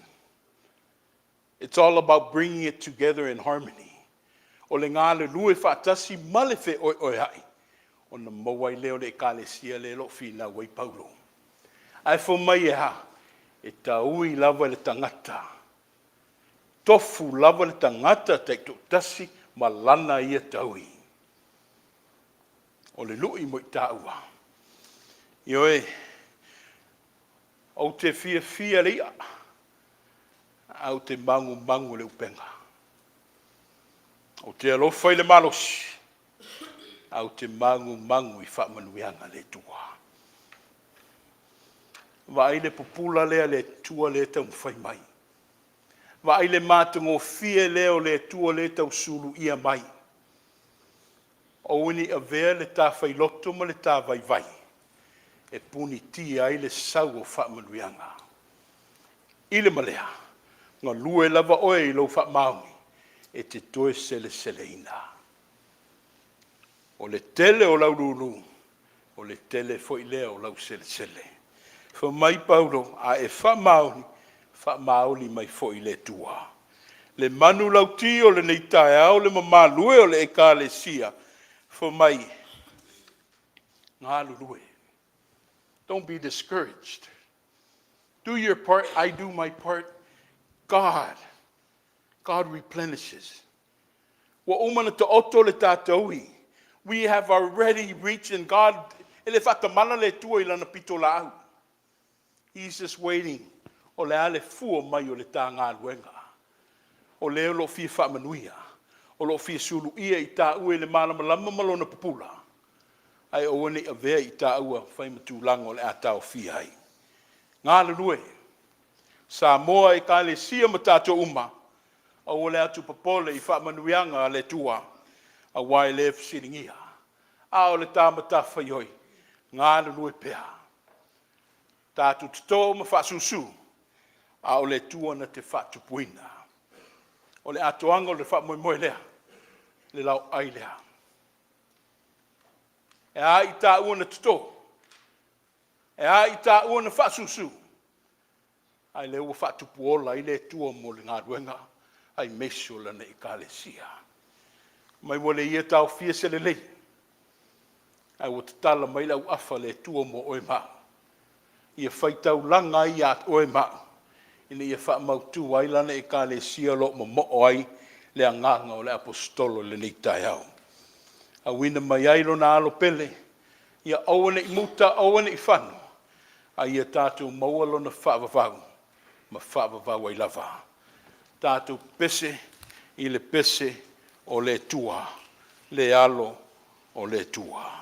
It's all about bringing it together in harmony. O le ngā le lue whaatasi malefe oi hai. O na mawai leo le kalesia le lo fina wai Paulo. Ai fo mai e ha, e taui lava le tangata. Tofu lava le tangata te tasi malana ia taui. O le lui mo I taua. Ioe, au te fia ria. Au te mangu le upenga. O te alofa I le malosi. Au te mangu I whaamanuianga le tua. Wa ai le popula lea le tua le tau mwhai mai. Wa ai le mātungo fie leo le tua le tau sulu ia mai. O uni a vea le tā whailoto ma le tā vai vai. E puni ti ai le sau o whaamanuianga. I le malea. Ngā lue lava oe I lau wha maungi, e te toe sele ina. O le tele o lau lulu, o le tele foi leo o lau sele. Fa mai Paulo, a e wha mauni mai foi le tua. Le manu lau ti o le neitai au, le mama lue o le eka le sia. Fa mai, ngā lulue. Don't be discouraged. Do your part, I do my part. God replenishes. Wa umana te oto le tātaui. We have already reached in God. Ele whatamana le tua I lana pito la au. He's just waiting. O le ale fua mai o le tā ngā luenga. O le olo fia whamanuia. o lo fia sulu ia I tā ue le malama malona pupula. Ai o wane a vea I tā ua whai matūlanga o le atau fia ai. Ngā le rue, sa moa I ka le sia ma tātou uma, a o le atu papole I wha manuianga le tua, a wai le fsiringia. A o le tāmata whaioi, ngā le rue pēa. Tātou tito ma whasusu, a o le tua na te whatupuina. O le atoanga o le whamoimoe lea, le lau ai lea. E a I tā ua na tito, e a I tā ua na whasusu, ai le ua whatupuola I le tua mo le ngā ruenga, ai meso lana I ka le sia. Mai wale ia tau fia se le lei, ai o te tala mai lau afa le tua mo oe mao. Ia whaitau langa I at oe mao. Ina ia wha mautu ai lana I ka le sia lo mo mo ai le anganga o le apostolo le nei tai au. A wina mai ai lo na alo pele, ia awane I muta, awane I whanu. A ia tātou maua lo na whaavavau, ma whaavavau ai lava. Tātou pese I le pese o le tua, le alo o le tua.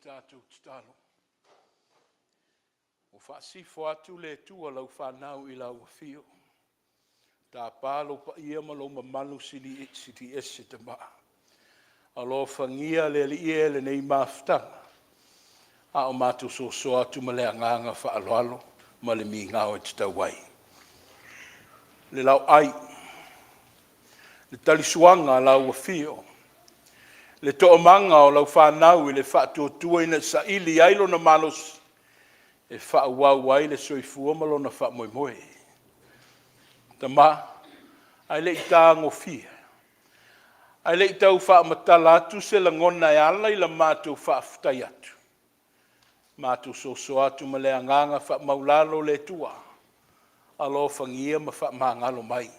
tātou tatalo. O whaasifo atu le tua lau whanau I lau whio. Tā pālo pa ia malo mamalu sili ese te maa. Alo whangia le li ie le nei maftanga. A o mātou so atu ma le anganga whaaloalo ma le mi ngao e te tauai. Le lau ai. Le talisuanga lau whio. Le toomanga o lau whanau I le whaatuatua ina sa ili ailo na malos e whaauau ai le soifua malo na whaamoemoe. Tama, ai le ita ngofia. Ai le ita whaamatala atu se la ngona e ala I la mātou whaafutai atu. Mātou so atu ma le anganga whaamaulalo le tua. Alo whangia ma whaamangalo mai.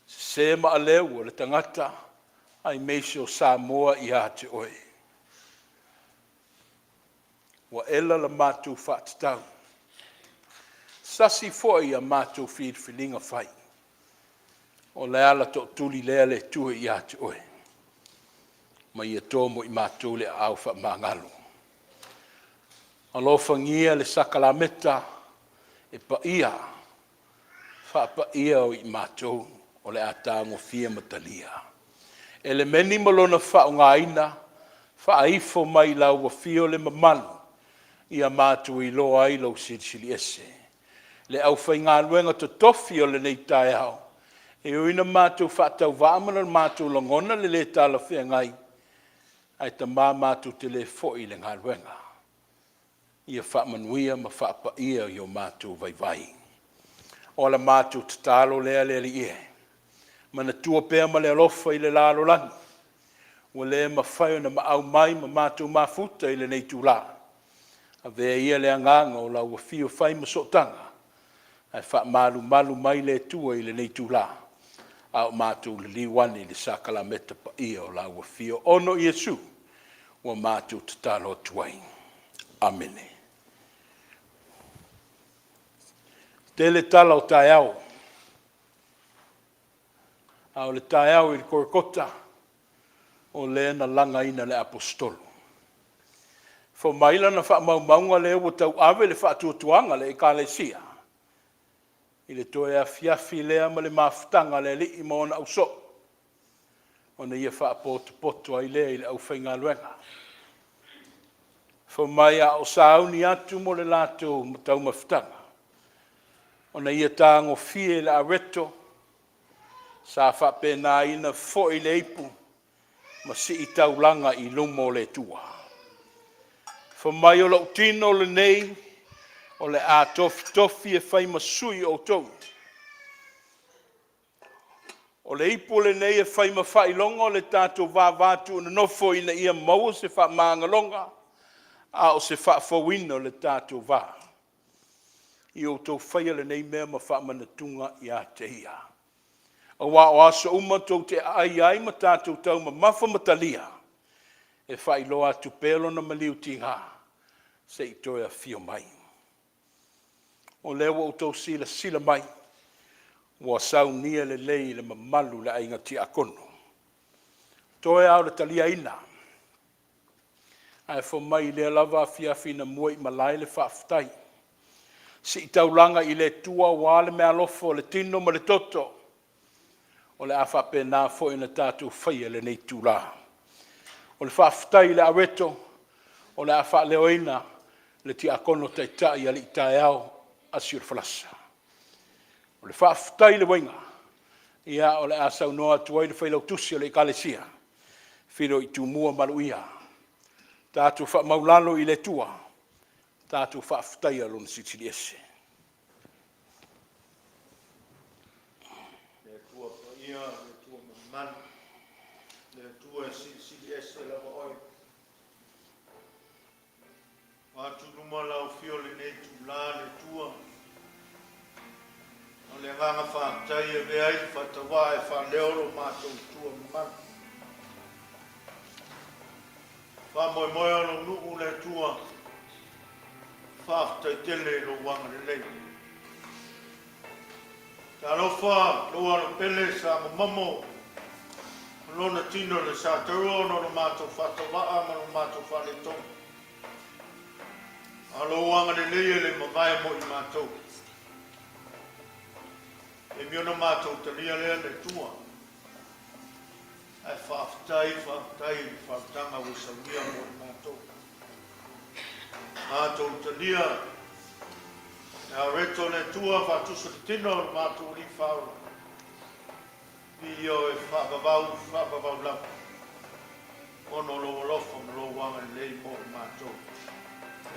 Se ma aleu le tangata ai meisio Samoa I a te oe. Wa ela la mātou whaatatau. Sasi foi a mātou whilinga whai. O le ala to tuli lea le tue I a te oe. Ma ia tōmo I mātou le au whaamangalo. Alo whangia le sakalameta e pa ia. Wha pa ia o I mātou o le atango fia matalia. Ele meni malona whaungaina, whaifo mai lau wa fio le mamalu, ia mātou I loa I lau sili ese. Le au whainga luenga to tofi o le nei tae hao. E uina mātou whaatau vāmana mātou langona le le tala whea ngai. Ai ta mātou te le foi le ngā luenga. Ia whaamanuia ma whaapa ia I o mātou vai vai. O la mātou tatalo lea le li ie. Mana tua pēr ma le alofa I le lalo langi. Wa le ma whaio na ma au mai ma mātou mafuta I le nei tūla. A vea ia le anganga o lau wa fio whai ma sotanga. Ai wha malu mai le tua I le nei tūla. A o mātou le liwani le sakala meta pa ia o lau wa fio. Ono Iesu wa mātou tatalo tuai. Amene. Tele tala o tae au. A o le tae au I le korokota o le na langa ina le apostolo. Fo maila na wha maunga le o tau ave le wha tuatuanga le ekalesia. I le toe a fiafi lea ma le mafutanga le li I maona au so. O na ia wha poto ai lea I le au whainga luenga. Fo mai a o sauni atu mo le lato tau mafutanga. O na ia tango fie le areto. Sa whapena ina fo I le ipu. Ma si I taulanga I lumo le tua. Fo mai o lau tino le nei. O le a tofi e whai masui o tau. O le ipu le nei e whai ma whai longa. O le tātou vāvātu na nofo ina ia maua se wha maanga longa. A o se wha fawina o le tātou vā. I o tau whai le nei mea ma wha manatunga I a te ia. O wa o aso umatou te ai ma tātou tau ma mafa matalia. E whai loa tu pelo na maliu tinga. Se I toia fio mai. O lewa o tau sila mai. Wa sau nia le lei le mamalu le ainga ti akono. Toia au le talia ina. Ai fo mai le lava fiafi na muai malai le whaafutai. Si I taulanga I le tua wale me alofo le tino ma le toto. O le awha pēnā fo ina tātou whaia le nei tūlā. O le whaafutai le areto, o le awha leoina, le ti akono taitai ali tae au asir falasa. O le whaafutai le wainga, ia o le asau noa tuai le whailau tusi o le kalesia, whiro I tūmua maluia. Tātou wha maulalo I le tua, tātou whaafutai alon sitili ese. Ia le tua man le tua si ese la oi a tu numa la fio le nei tu la le tua o le nganga fa tai e ve ai fa tawa e fa leoro ma tu tua man fa mo no nu le tua fa tai tele lo wanga le lei. Tarofa, loa no pele sa mamo. Lona tino le sa te ro no mato fato va ama no mato fale to. Alo wanga le mavai mo I mato. E mio no mato te le tua. Ai whaftai, whaftanga o sa mia mo I mato. Mato te lia. Nā reto le tua whatusa te tino mato li whao. Io e whabavau lau. Ono lo lofa ma lo wanga le mo mato.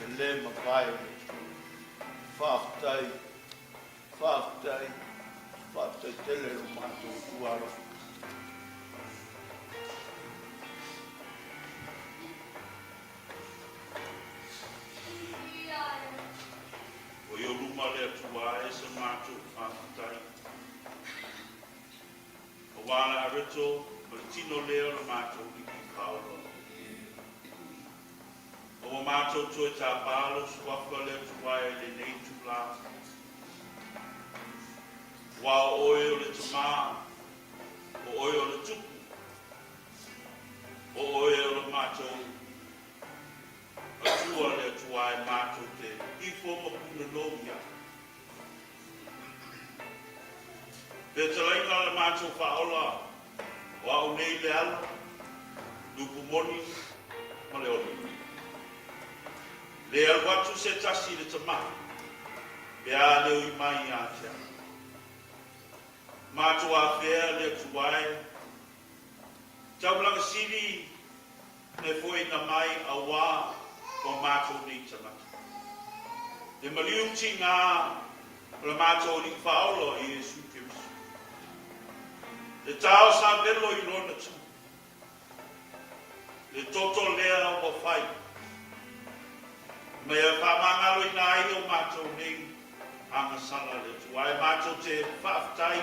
E le ma vai o le. Whaftai tele o mato tuaro. O yo luma le atua e sa mato whaftai. O wala arito, o tino leo le mato I ki kaolo. O mato tue ta palo swafa le atua e le nei tula. Wa o oio le tama, o oio le tupu. O oio le mato, atua le atua e mato te ifo mapuna logia. Te talaina le mato whaola, wa o nei le ala, lupu moni, ma le oli. Le al watu se tasi le tama, pea leo I mai a tia. Mato a fea le tuai, taulanga siri, ne foi na mai a wā, o mato ni tamata. Te maliuti ngā, le mato ni whaolo I Yesu Kirisu. Le tau sa velo I lona tu. Le toto lea o whai. Mea whamangalo I nā I o mato ni, anga sala le tuai. Mato te whaftai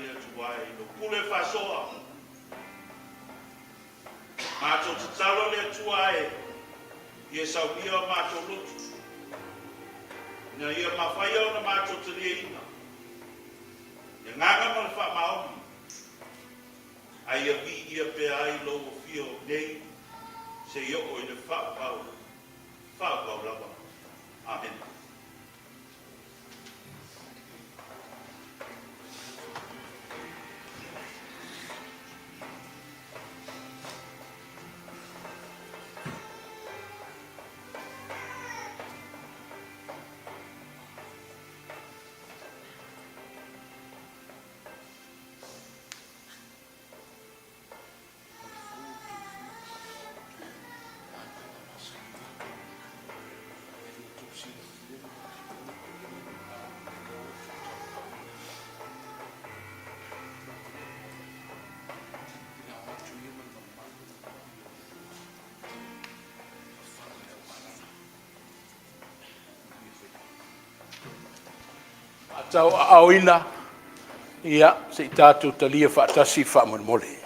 le tuai. No kule whasoa. Mato te talo le tuai. Ia saunia o mato lutu. Na ia mawhai au na mato te leina. Ia nganga ma le wha maomi. Ai a vi ia pe ai lo o fio nei. Se ia o I le wha pau lava. Amen. Tau auina ia se I tātou talia whaatasi whaamole.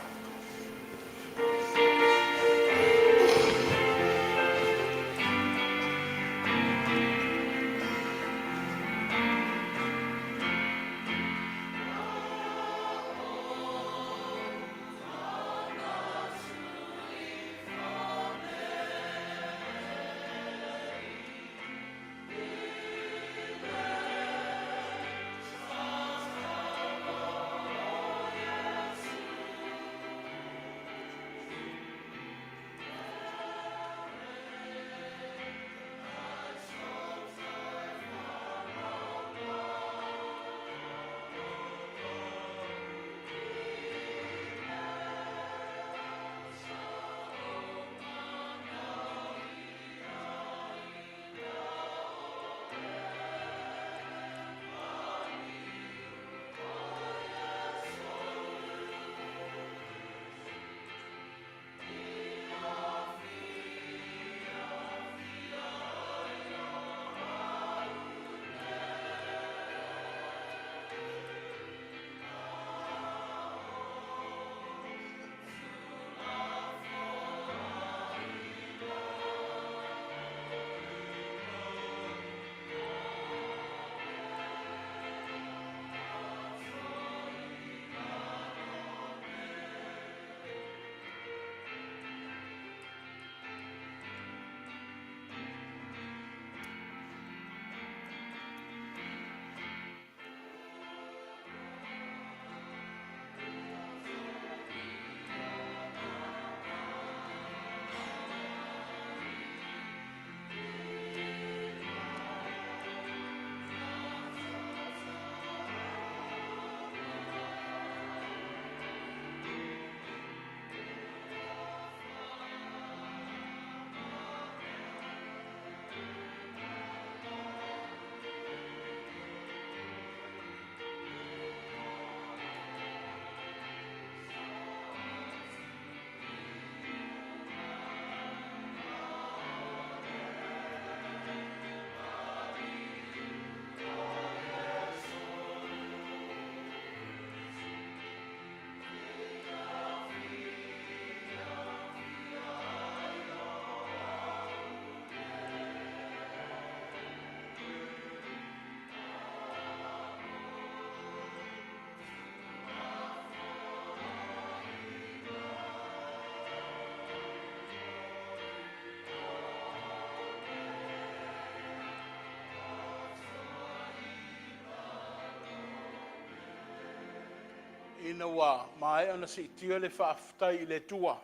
ina wa mai ona si tio le whaaftai le tua.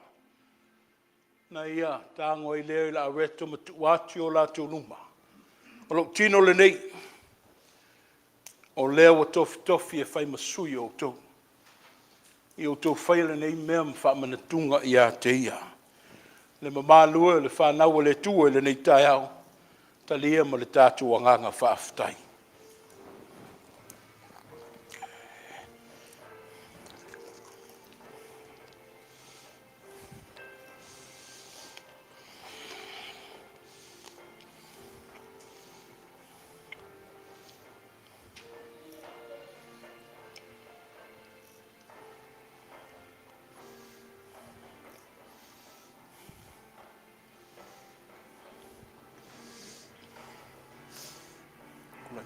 Na ia, tango i leo la reto matu wati o la tuluma. O lo tino le nei. O leo wa tofi tofi e whai masui o tau. I o tau whaile nei mea mwha manatunga i a te ia. Le mamalua le whanau le tua le nei tai au. Ta lia ma le tātu wanganga whaaftai.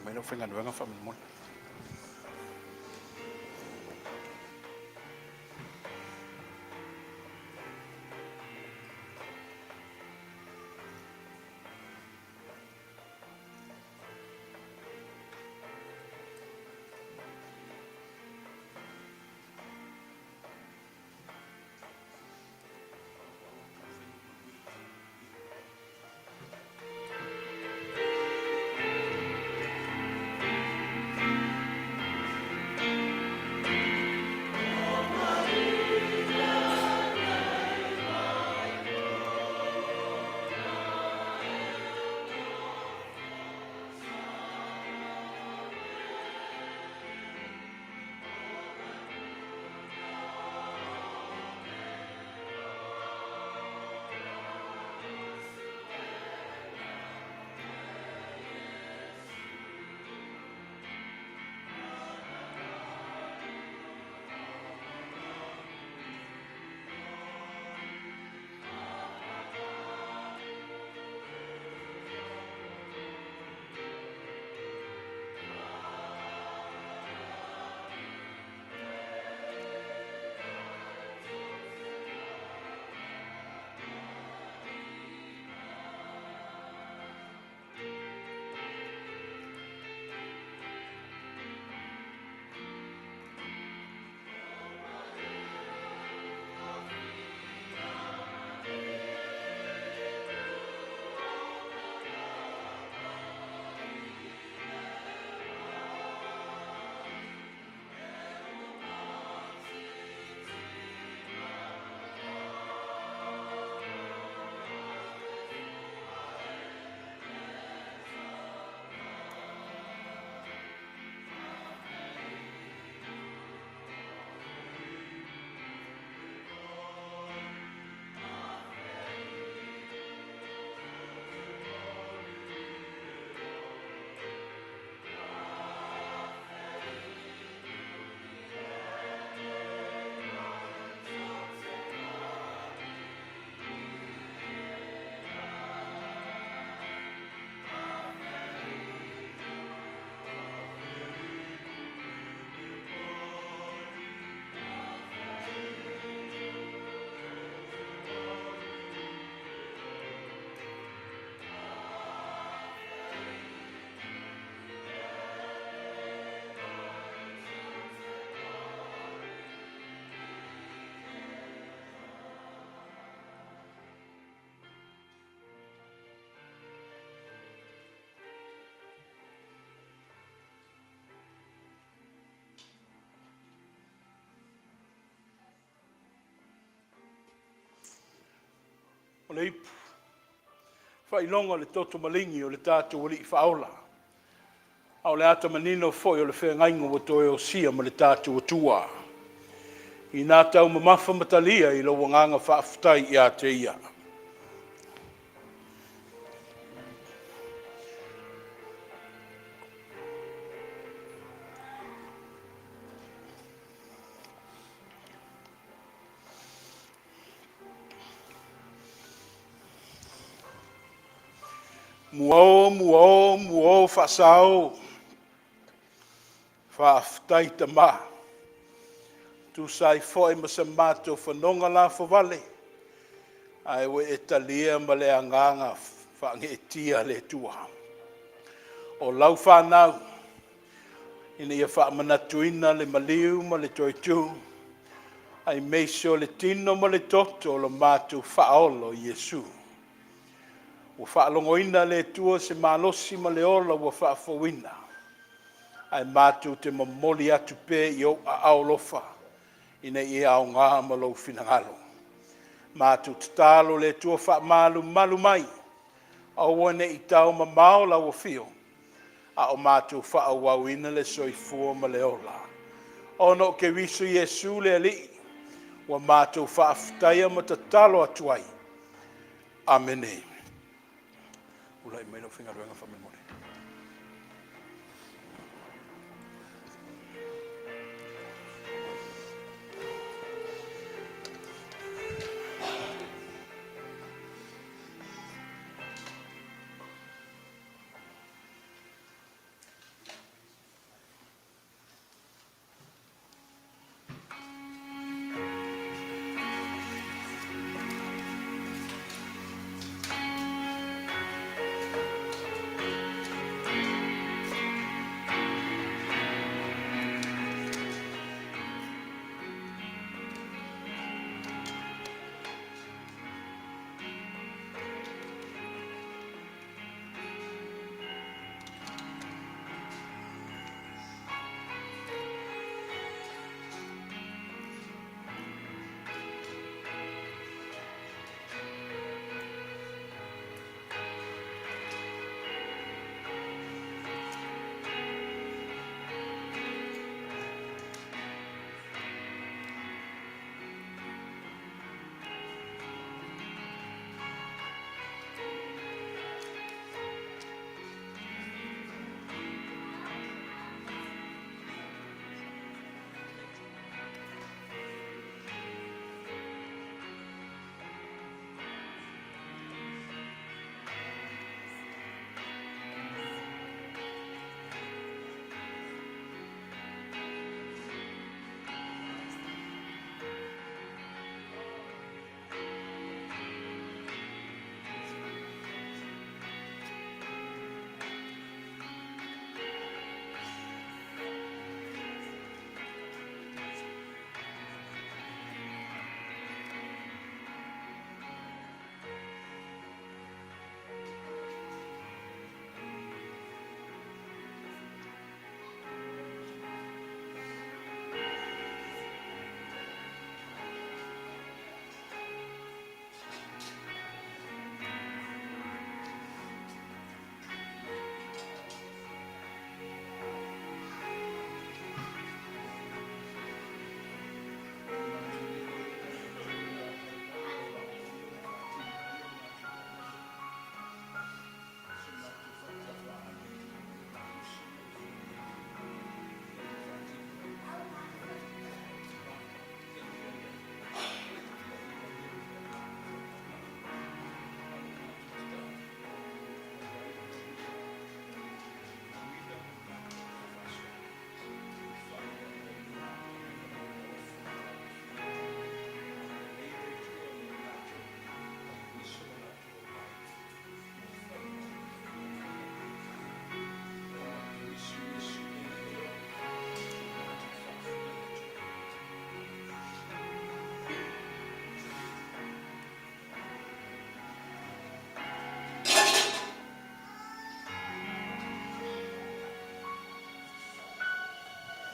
Mai no whenga nuanga whamanamoi. O le ipu. Whailonga le toto malingi o le tātou wali i whaola. Au le ata manino foi o le whengaingo o toe o sia ma le tātou o tua. I nā tau mamafa matalia i lo wanganga whaafutai i a te ia. Muo, whasao. Whaafutai ta ma. Tu sai foi ma sa mato whanonga la whawale. Ai we e talia ma le anganga whange tia le tua. O lau whanau. Ina ia whaamanatuina le maliu ma le toitu. Ai meisio le tino ma le toto lo mātu whaolo Iesu. Ua whaalongoina le tua se malosi ma le ola ua whaafowina. Ai mātu te mamoli atu pē i o a aolofa. Ina ia au ngā ma lau finangalo. Mātu tatalo le tua whaamalu malu mai. Aua ne i tau ma mao lau o fio. A o mātu whaawawina le soifua ma le ola. Ono ke visu Iesu le ali. Wa mātu whaafutaya ma tatalo atuai. Amene. Ulai mai no whingaruenga whamemore.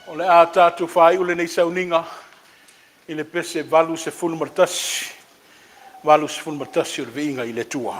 O le a tātou whai ule nei sauninga i le pese valu se fulu martasi. Valu se fulu martasi o le veinga i le tua.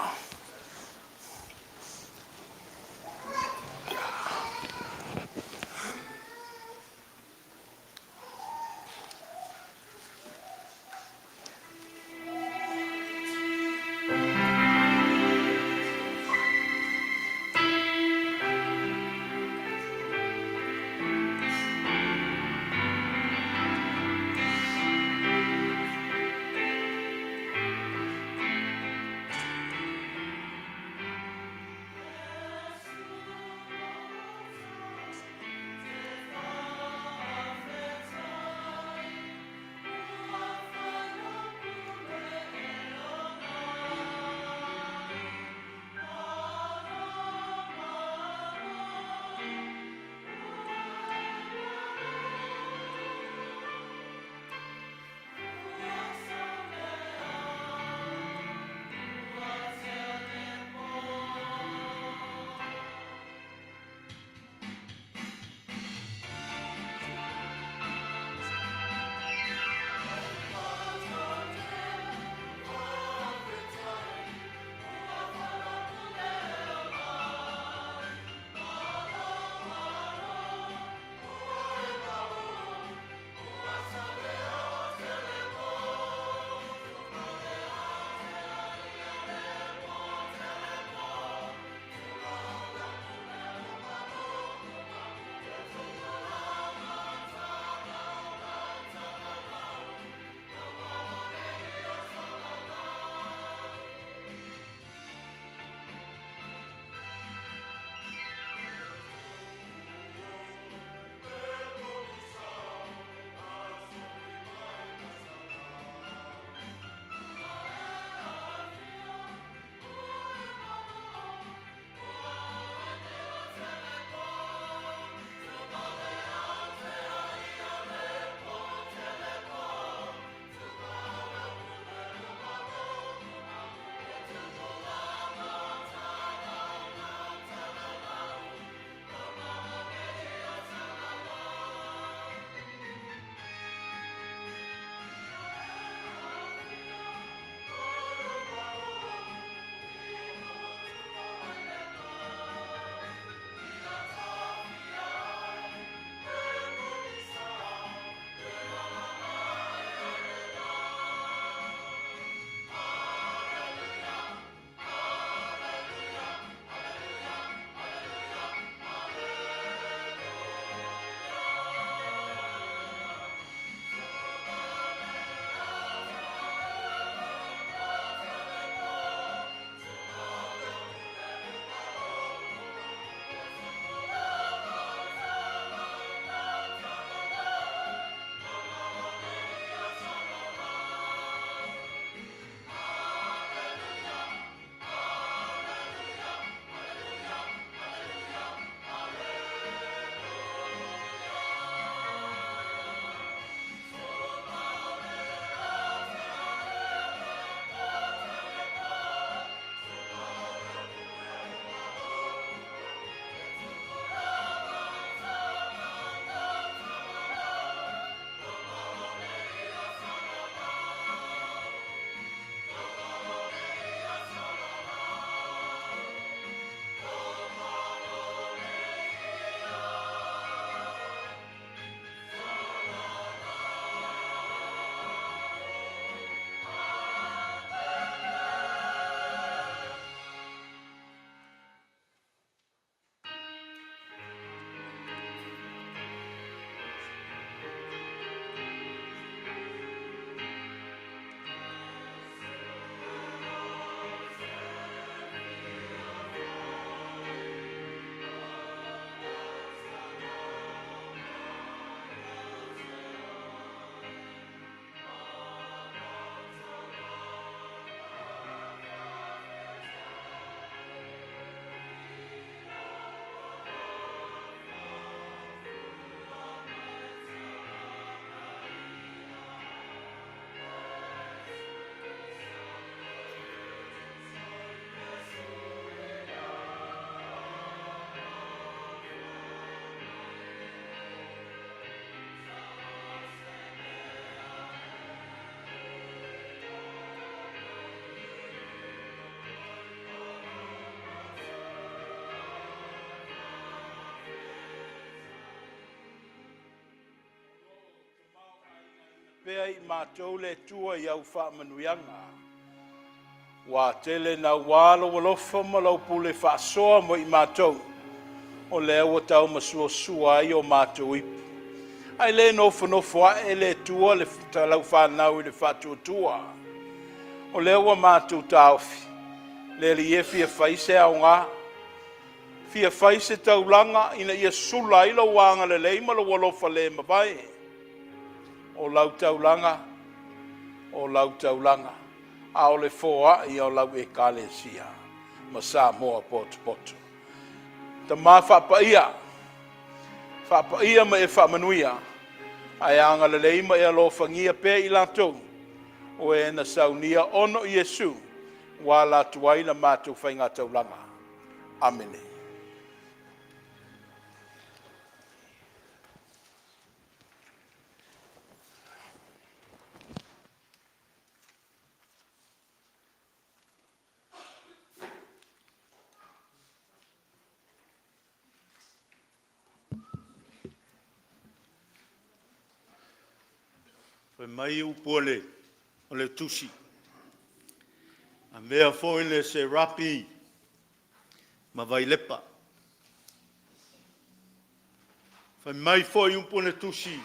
pea I mātou le tua I au whaamanuianga. Wa tele na walo walofa ma lau pule whaasoa mo I mātou. O lea wa tau masua sua ai o mātou ipu. Ai le nofo ae le tua le talau whanau I le whatua tua. O lea wa mātou taufi. Le li e fia whaise au ngā. Fia whaise taulanga ina ia sula ilo wanga le leima lo walofa le mawai. O lau taulanga. O lau taulanga. A o le foa I o lau e kalesia. Ma sa moa poto. Ta ma whapaia. Whapaia ma e whamanuia. Ai anga le leima e alo whangia pe I latou. O e na saunia ono I Yesu. Wa la tuaina mātou whainga taulanga. Amene. Fai mai upole o le tusi. A mea foi le se rapi ma vai lepa. Fai mai foi upole tusi.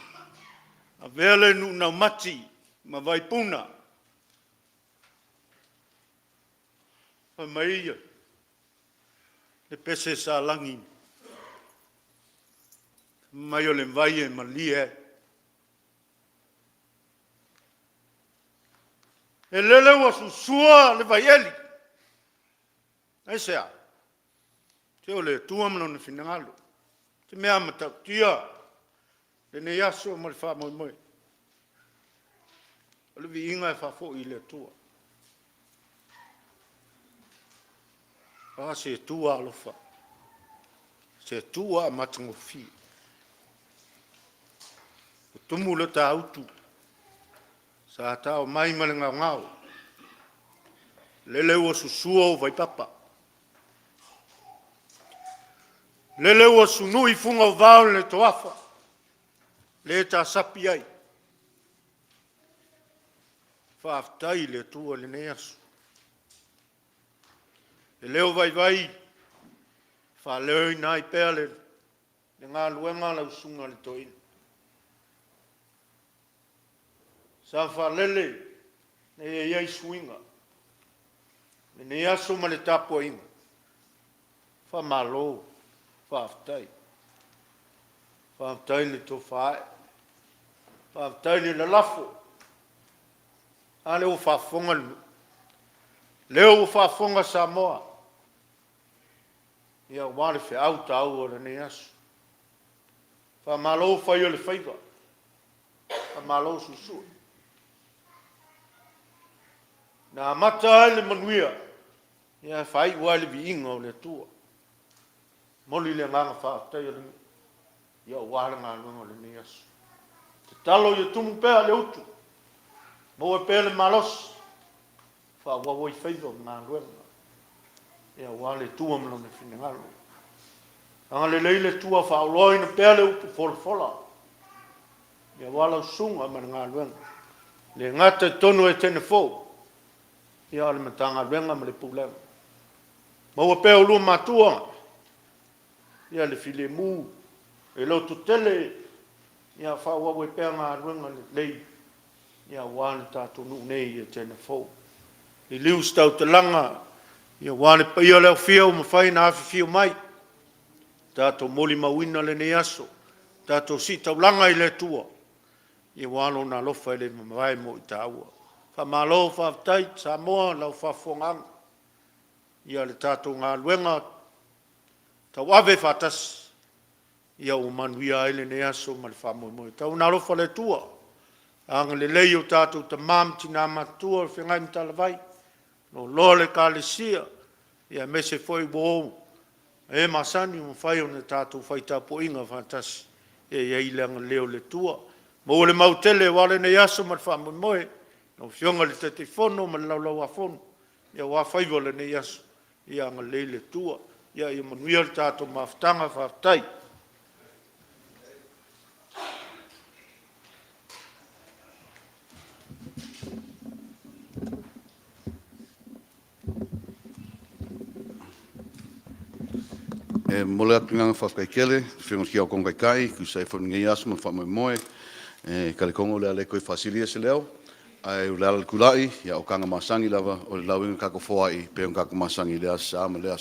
A vele nu na mati ma vai puna. Fai mai le pese sa langi. Mai o le vai e ma lie. E lele wa susua le vai eli. Ai sea. Te o le tua mano na finangalo. Te mea mata tia. Le ne yaso mo le wha moi. O le vi inga e Faifeau I le tua. Ah, se tua alofa. Se tua matango fi. O tumu le ta autu. Sa tau mai malenga ngau. Lele wa susua o vai papa. Lele wa sunui funga o vau le toafa. Le ta sapi ai. Whaaftai le tua le neasu. Le leo vai. Wha leo I nai pēr le ngā luenga lau sunga le Toeaina. Sa whalele ne e iei suinga. Ne aso ma le tapo inga. Wha malo, whaaftai. Whaaftai le tofae. Whaaftai le lalafo. A leo whaafonga lu. Leo whaafonga Samoa. Ia wale whi au tau o ne aso. Wha malo whai o le whaiva. Wha malo susua. Na mata le manuia. Ia whai wale vi inga o le tua. Moli le nganga whaaftai o le. Ia wale ngā luenga o le ne aso. Te talo ia tumu pēa le utu. Mo e pēa le malos. Wha wawai whaiva o ngā luenga. Ia wale tua mlo ne finangalo. Anga le leile tua whaoloi na pēa le utu fola. Ia wala usunga ma ngā luenga. Le ngata tonu Etena fo. Ia le matanga luenga ma le pulema. Maua pēa ulua matua. Ia le file mu. E lo tutele. Ia whawawe pēa ngā luenga le lei. Ia wale tātonu nei Etena fo. I liu stau te langa. Ia wale pa ia leo fia o mawhai na hafi fia mai. Tātou moli mawina le ne aso. Tātou si tau langa I le tua. Ia walo na lofa I le mawai mo I tāua. Wha malo whaaftai, Samoa, lau whaafongang. Ia le tātou ngā luenga. Tau ave whaatas. Ia o manuia ele ne aso ma le whaamoe. Tau na lofa le tua. Anga le lei o tātou ta mamti nā matua, whengai mtala vai. No loa le kālesia. Ia mese foi bo. E masani o whai o ne tātou whaita po inga whaatasi. E iei leanga leo le tua. Mo le mautele wale ne aso ma le whaamoe. No fionga le te fono ma lau a fono. Ia wa whaiva le ne aso. Ia anga leile tua. Ia I manuia le tātou maftanga whaaftai. mole atu nganga whakaikele, whiunga ki au kongai kai, ku sei whanungi asma whamai moe, kale kongo lea le koe whasilia se leo, ai u lea kulai, ia o kanga masangi lava, o le lauinga kako whoa i peong kako masangi lea sa ama lea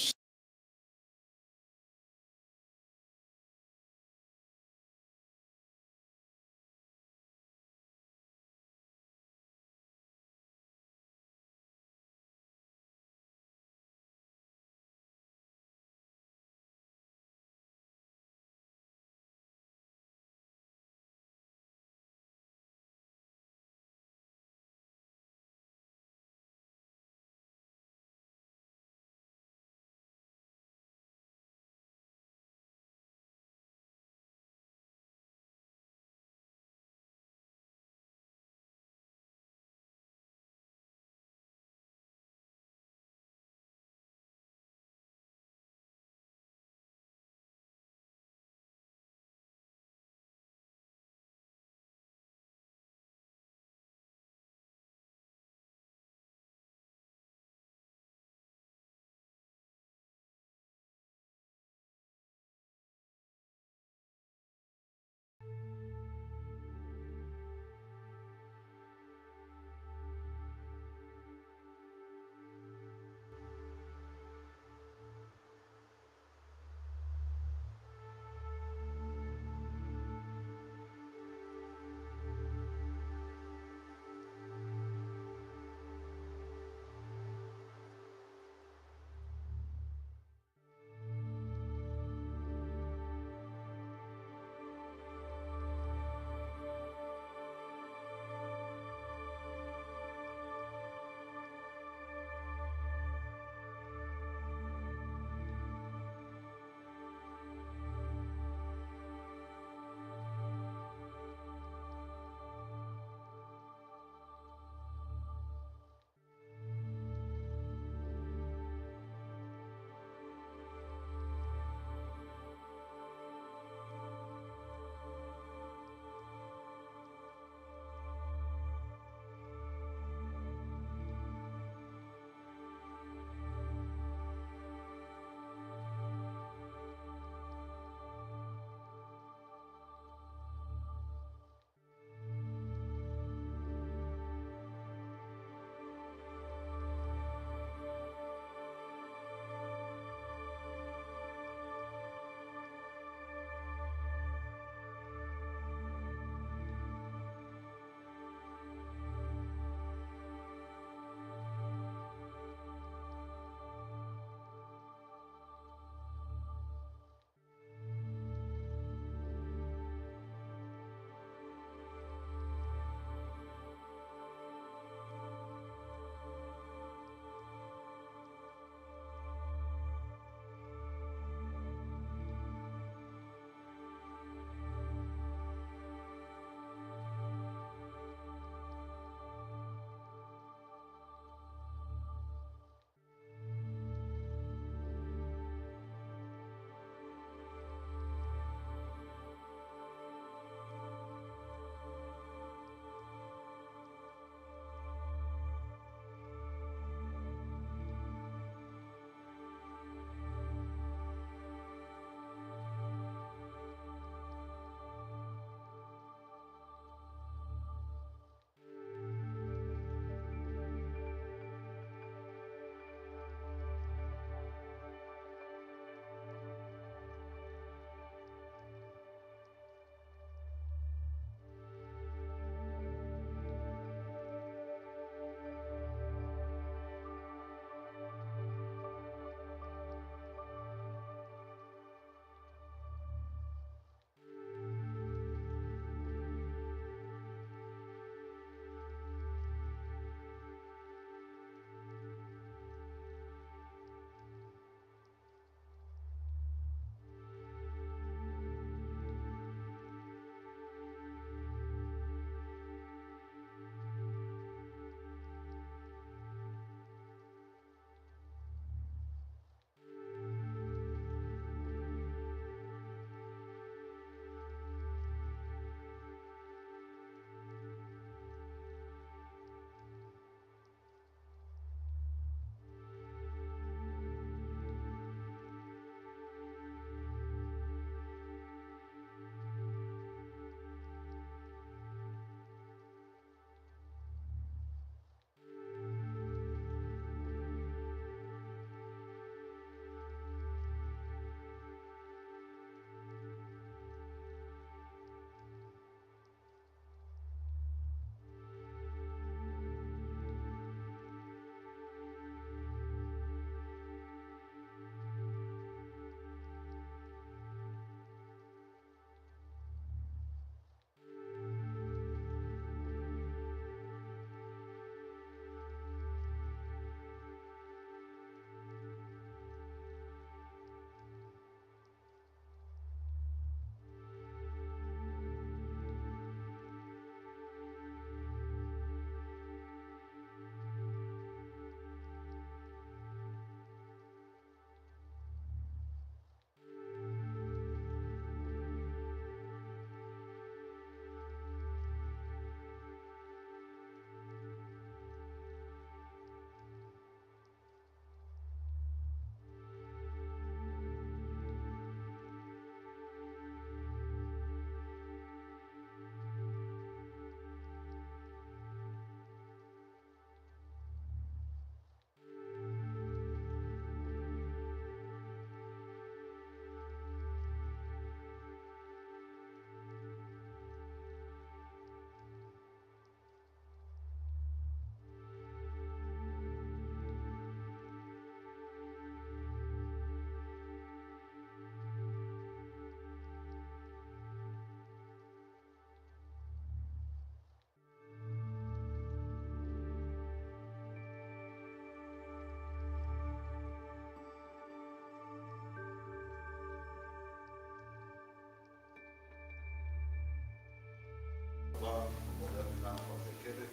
tautailouvaa, o le atu nā whawhekele,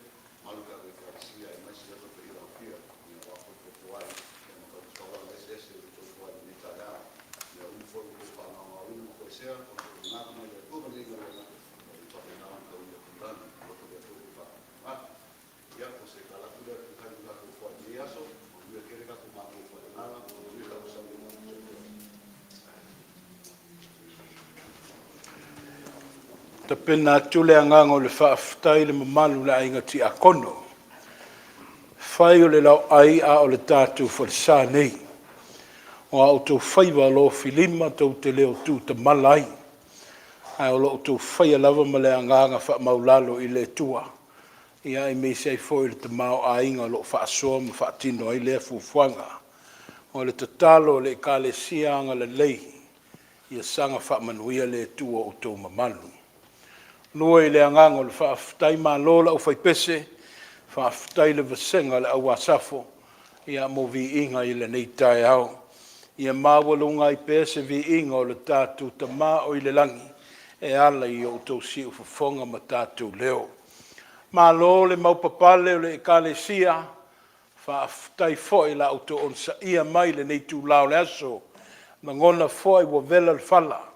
malu ka koe kāsia e mai si ato pe ira o pia, i a wako ko ai, e ma kau tawala lese ese o tō ko ai ni tai a, i a ufo ko whanau ngā unu ko e sea, o ko ngā kuma i a kua ni ngā rena, o i tape nā ka unu kundani, o ko ia tōku wha. Ia ko se kalakura ku kai ka ko ko ni aso, o ia kere ka ko ma ko ko nala, o ia ka sa mo mo. Ta pena tule angango le whaaftai le mamalu le ainga ti a kono. Whai o le lau ai a o le tātou wharisā nei. O a o tau whaiwa lo filima tau te leo tū ta malai. Ai o lo tau whai lava ma le anganga wha maulalo i le tua. Ia i mei sei fo i le te mao a inga lo wha asoa ma wha tino ai le fufuanga. O le tatalo le ka le sianga le lei. Ia sanga wha manuia le tua o tau mamalu. Lua i le angango le whaaftai mā lola o whaipese, whaaftai le vasenga le au asafo, ia mo vi inga i le nei tai au. Ia mawalunga i pese vi inga o le tātou ta mā o i le langi, e ala i o tau si u whafonga ma tātou leo. Mā lo le maupapale o le ekalesia, whaaftai foi la o tau onsa ia mai le nei tū lao le aso, ma ngona foi wa vela le whala.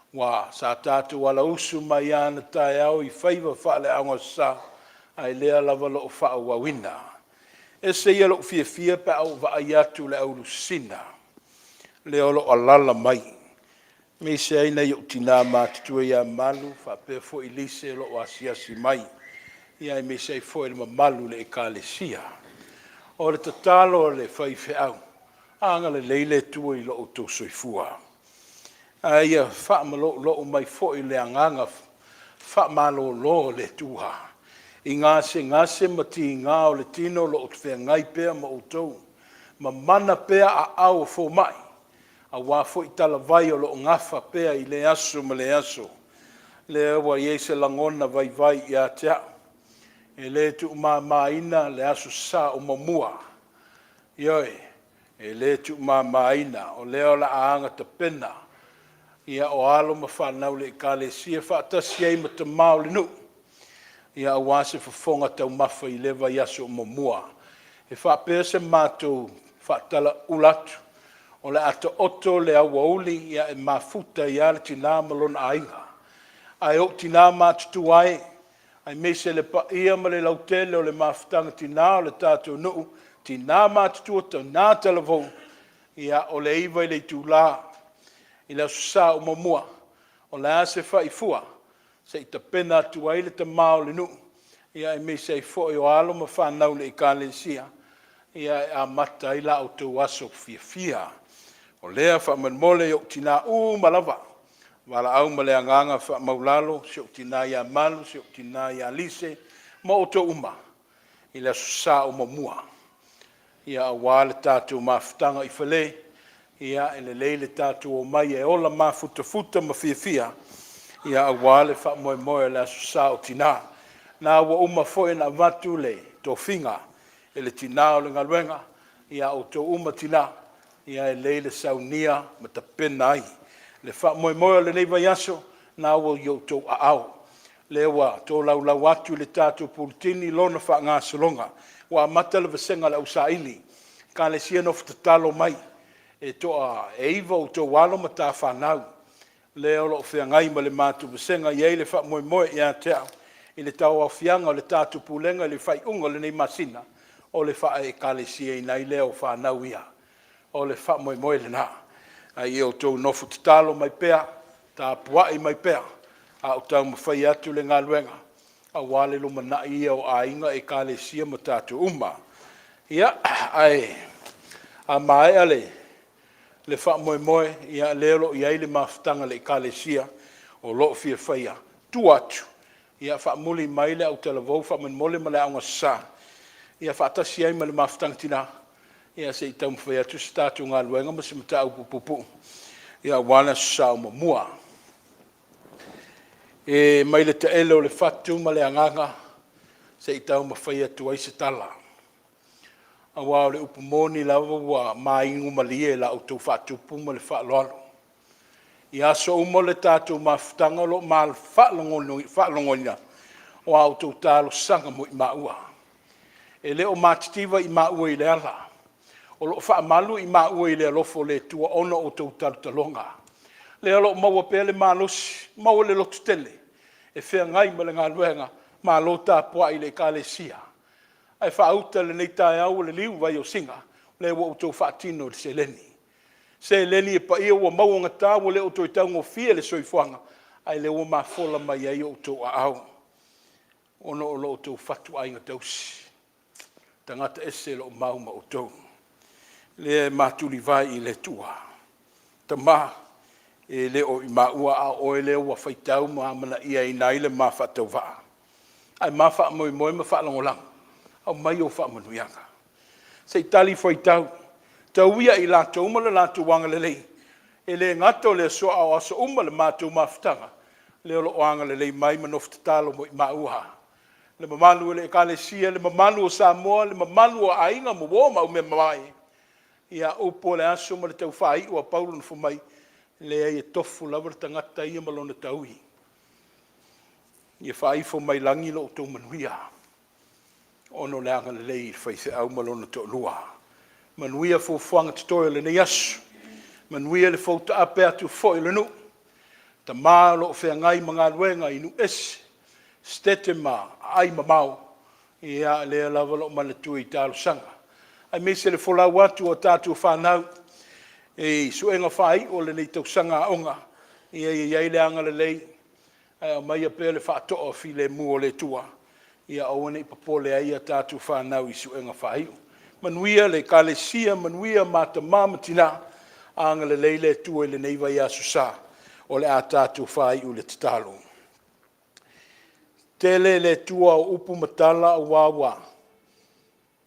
Wa sa tātou wala usu mai ana tai au i whaiva whaale aunga sa ai lea lava lo o wha wa wina. E se ia lo fia fia pa au wa ai atu le au lusina. Leo lo alala mai. Me se aina i o tina mātitua ia malu wha pēr fo i lise lo o asiasi mai. Ia i me se fo i malu le ekalesia. O le tatalo le Faifeau. Anga le leile tua i lo o tō soifua. Ia wha malo mai fo i le anganga wha malo lo le tuha. I ngase mati ngā o le tino lo o te whea ngai pēr ma o tau. Ma mana pēr a au fo mai. A wā fo i tala vai o lo ngafa pēr i le aso ma le aso. Le awa iese langona vai i a tea. E le tu maina le aso sa o mamua. Ioi, e le tu maina o leo la aanga ta pena. Ia o alo ma whanau le ekalesia whaatasi ei ma te mao le nu. Ia o wase whafonga tau mawha i lewa i aso o mamua. E whapese mātou whaatala ulatu. O le ato oto le awa uli ia e mafuta i ale tina malona ainga. Ai o tina mātutu ai. Ai mese le pa ia ma le lautele o le mafutanga tina o le tātou nuu. Tina mātutu o tau nā talavou. Ia o le iwa i le tūlaa. I le sa o mamua, o le ase Faifua, se i ta pena atu ai le ta mao le nu, ia e me se i fo i o alo ma whanau le ekalesia, ia e a mata i la o tau aso fia. O lea wha manmole i o tina malawa, wala au ma le anganga wha maulalo, se o tina ia malu, se o tina ia lise, ma o tau uma, i le sa o mamua. Ia a wale tātou mawhitanga i whale, ia e le leile tātou o mai e ola mafuta ma fia. Ia a wale wha moe le aso sa o tina. Nā wa uma foe na watu le tō whinga e le tina o le ngaluenga. Ia o tō uma tina. Ia e leile saunia ma ta pena ai. Le wha moe le neiva yaso. Nā wa yo tō a au. Le wa tō lau atu le tātou pultini lona wha ngā salonga. Wa mata le vasenga le usaili. Ka le sianof te talo mai. E toa e iwa o tō walo ma tā whanau. Le olo o whea ngai ma le mātu vasenga i eile wha moe i a teo. I le tau au whianga o le tātu pūlenga le whai unga le nei masina. O le wha e kalesia i nei leo whanau ia. O le wha moe le nā. Ai o tō nofu te talo mai pēr. Tā puai mai pēr. A o tau mawhai atu le ngā luenga. A wale luma na ia o a inga e kalesia ma tātu uma. Ia, ai. A mai ale. Le wha moe ia lero i aile mawhitanga le ekalesia o lo fia whaia. Tu atu. Ia wha muli mai le au telavou, wha mole ma le aunga sa. Ia wha atasi ai ma le mawhitanga tina. Ia se i tau mwhai atu se tātou ngā luenga ma se mata au pupupu. Ia wana sa o mamua. E mai le te ele o le whatu ma le anganga se i tau mwhai atu ai se tala. A wao le upumoni lava wa maingu malie la o tau whatupu ma le whaaloalo. I aso umo le tātou mawhitanga lo ma whaalongonia o au tau talo sanga mo i maua. E leo mātitiva i maua i le ala. O lo wha malu i maua i le alofo le tua ono o tau talo talonga. Le alo maua pele malosi, maua le lotu tele. E whea ngai ma le ngā luenga, ma lo tā pua i le kāle sia. Ai wha auta le nei tae au le liu vai o singa, le wa o tau wha tino le se leni. Se leni e pa ia ua maua ngata o le o tau tau ngofia le soifuanga, ai le ua mafola mai ai o tau a au. Ono o lo tau fatu ainga tausi. Tangata ese lo mauma o tau. Le matuli vai i le tua. Tama e le o i maua a oe le ua whaitau ma amana ia i naile ma whatau waa. Ai ma wha moi moi ma wha langolang. Au mai o wha manuianga. Sei tali whaitau. Tau ia i lato uma le lato wanga le lei. E le ngato le soa au aso uma le mātou mawhitanga. Le olo wanga le lei mai manofta talo mo i maua. Le mamalu le ekalesia, le mamalu o Samoa, le mamalu o ainga mo woma o me mai. Ia upo le aso ma le tau whai ua Paulo na fumai. Le e tofu lawar tangata ia malona taui. Ia Faifeau mai langi lo tau manuia. Ono le anga le lei Faifeau malona to lua. Manuia fuanga tutoia le nei asu. Manuia le fauta ape atu foi le nu. Ta maa lo fea ngai mga luenga inu esi. Stete ma ai mamau. Ia le lava lo manatua i talo sanga. Ai mese le fola watu o tatu whanau. E suenga whai o le nei tau sanga onga. Ia iai le anga le lei. Ai mai a pele whatoa fi le mua le tua. Ia awane i papole ai a tatu whanau i suenga whai. Manuia le kalesia, manuia mata mamatina. Anga le lei le tua le nei vai Aso Sa. O le a tatu whai u le tatalo. Tele le tua o upu matala o wawa.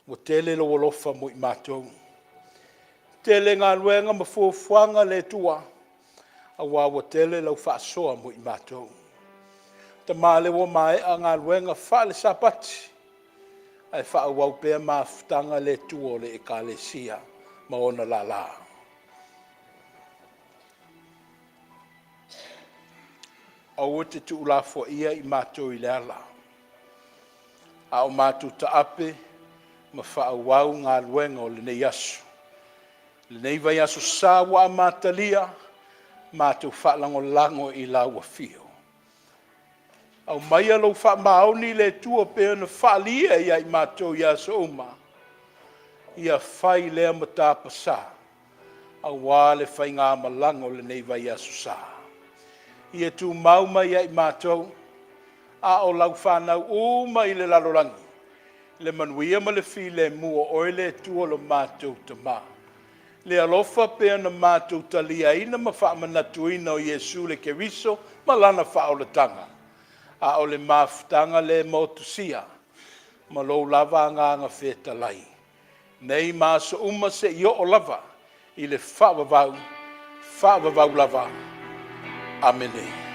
O tele lo wolofa mo i mātou. Tele ngā luenga ma fuafuanga le tua. A wawa tele lau whaasoa mo i mātou. Ta male wa mai a ngā luenga whaale sapati. Ai wha wau pēr mawhtanga le tua le ekalesia ma ona la la. Au te tu la fo ia i mātou i le ala. A o mātou ta ape ma wha wau ngā luenga o le nei asu. Le nei vai Aso Sa wa matalia mātou wha lango i la ua fio. Au mai alo wha maoni le tua pēr na wha lia ia i mātou i Aso Uma. Ia whai lea matapa sa. Au wale whai ngā malango le nei vai Aso Sa. Ia tu mauma ia i mātou. A o lau whanau uma i le lalorangi. Le manuia ma le fi le mua oile tua lo mātou ta maa. Le alofa pēr na mātou talia ina ma wha manatuina o Yesu le keriso ma lana wha o le tanga. A o le mawhtanga le motusia, ma lou lava nganga wheta lai. Nei māsa uma se i o lava, i le whawavau lava. Amene.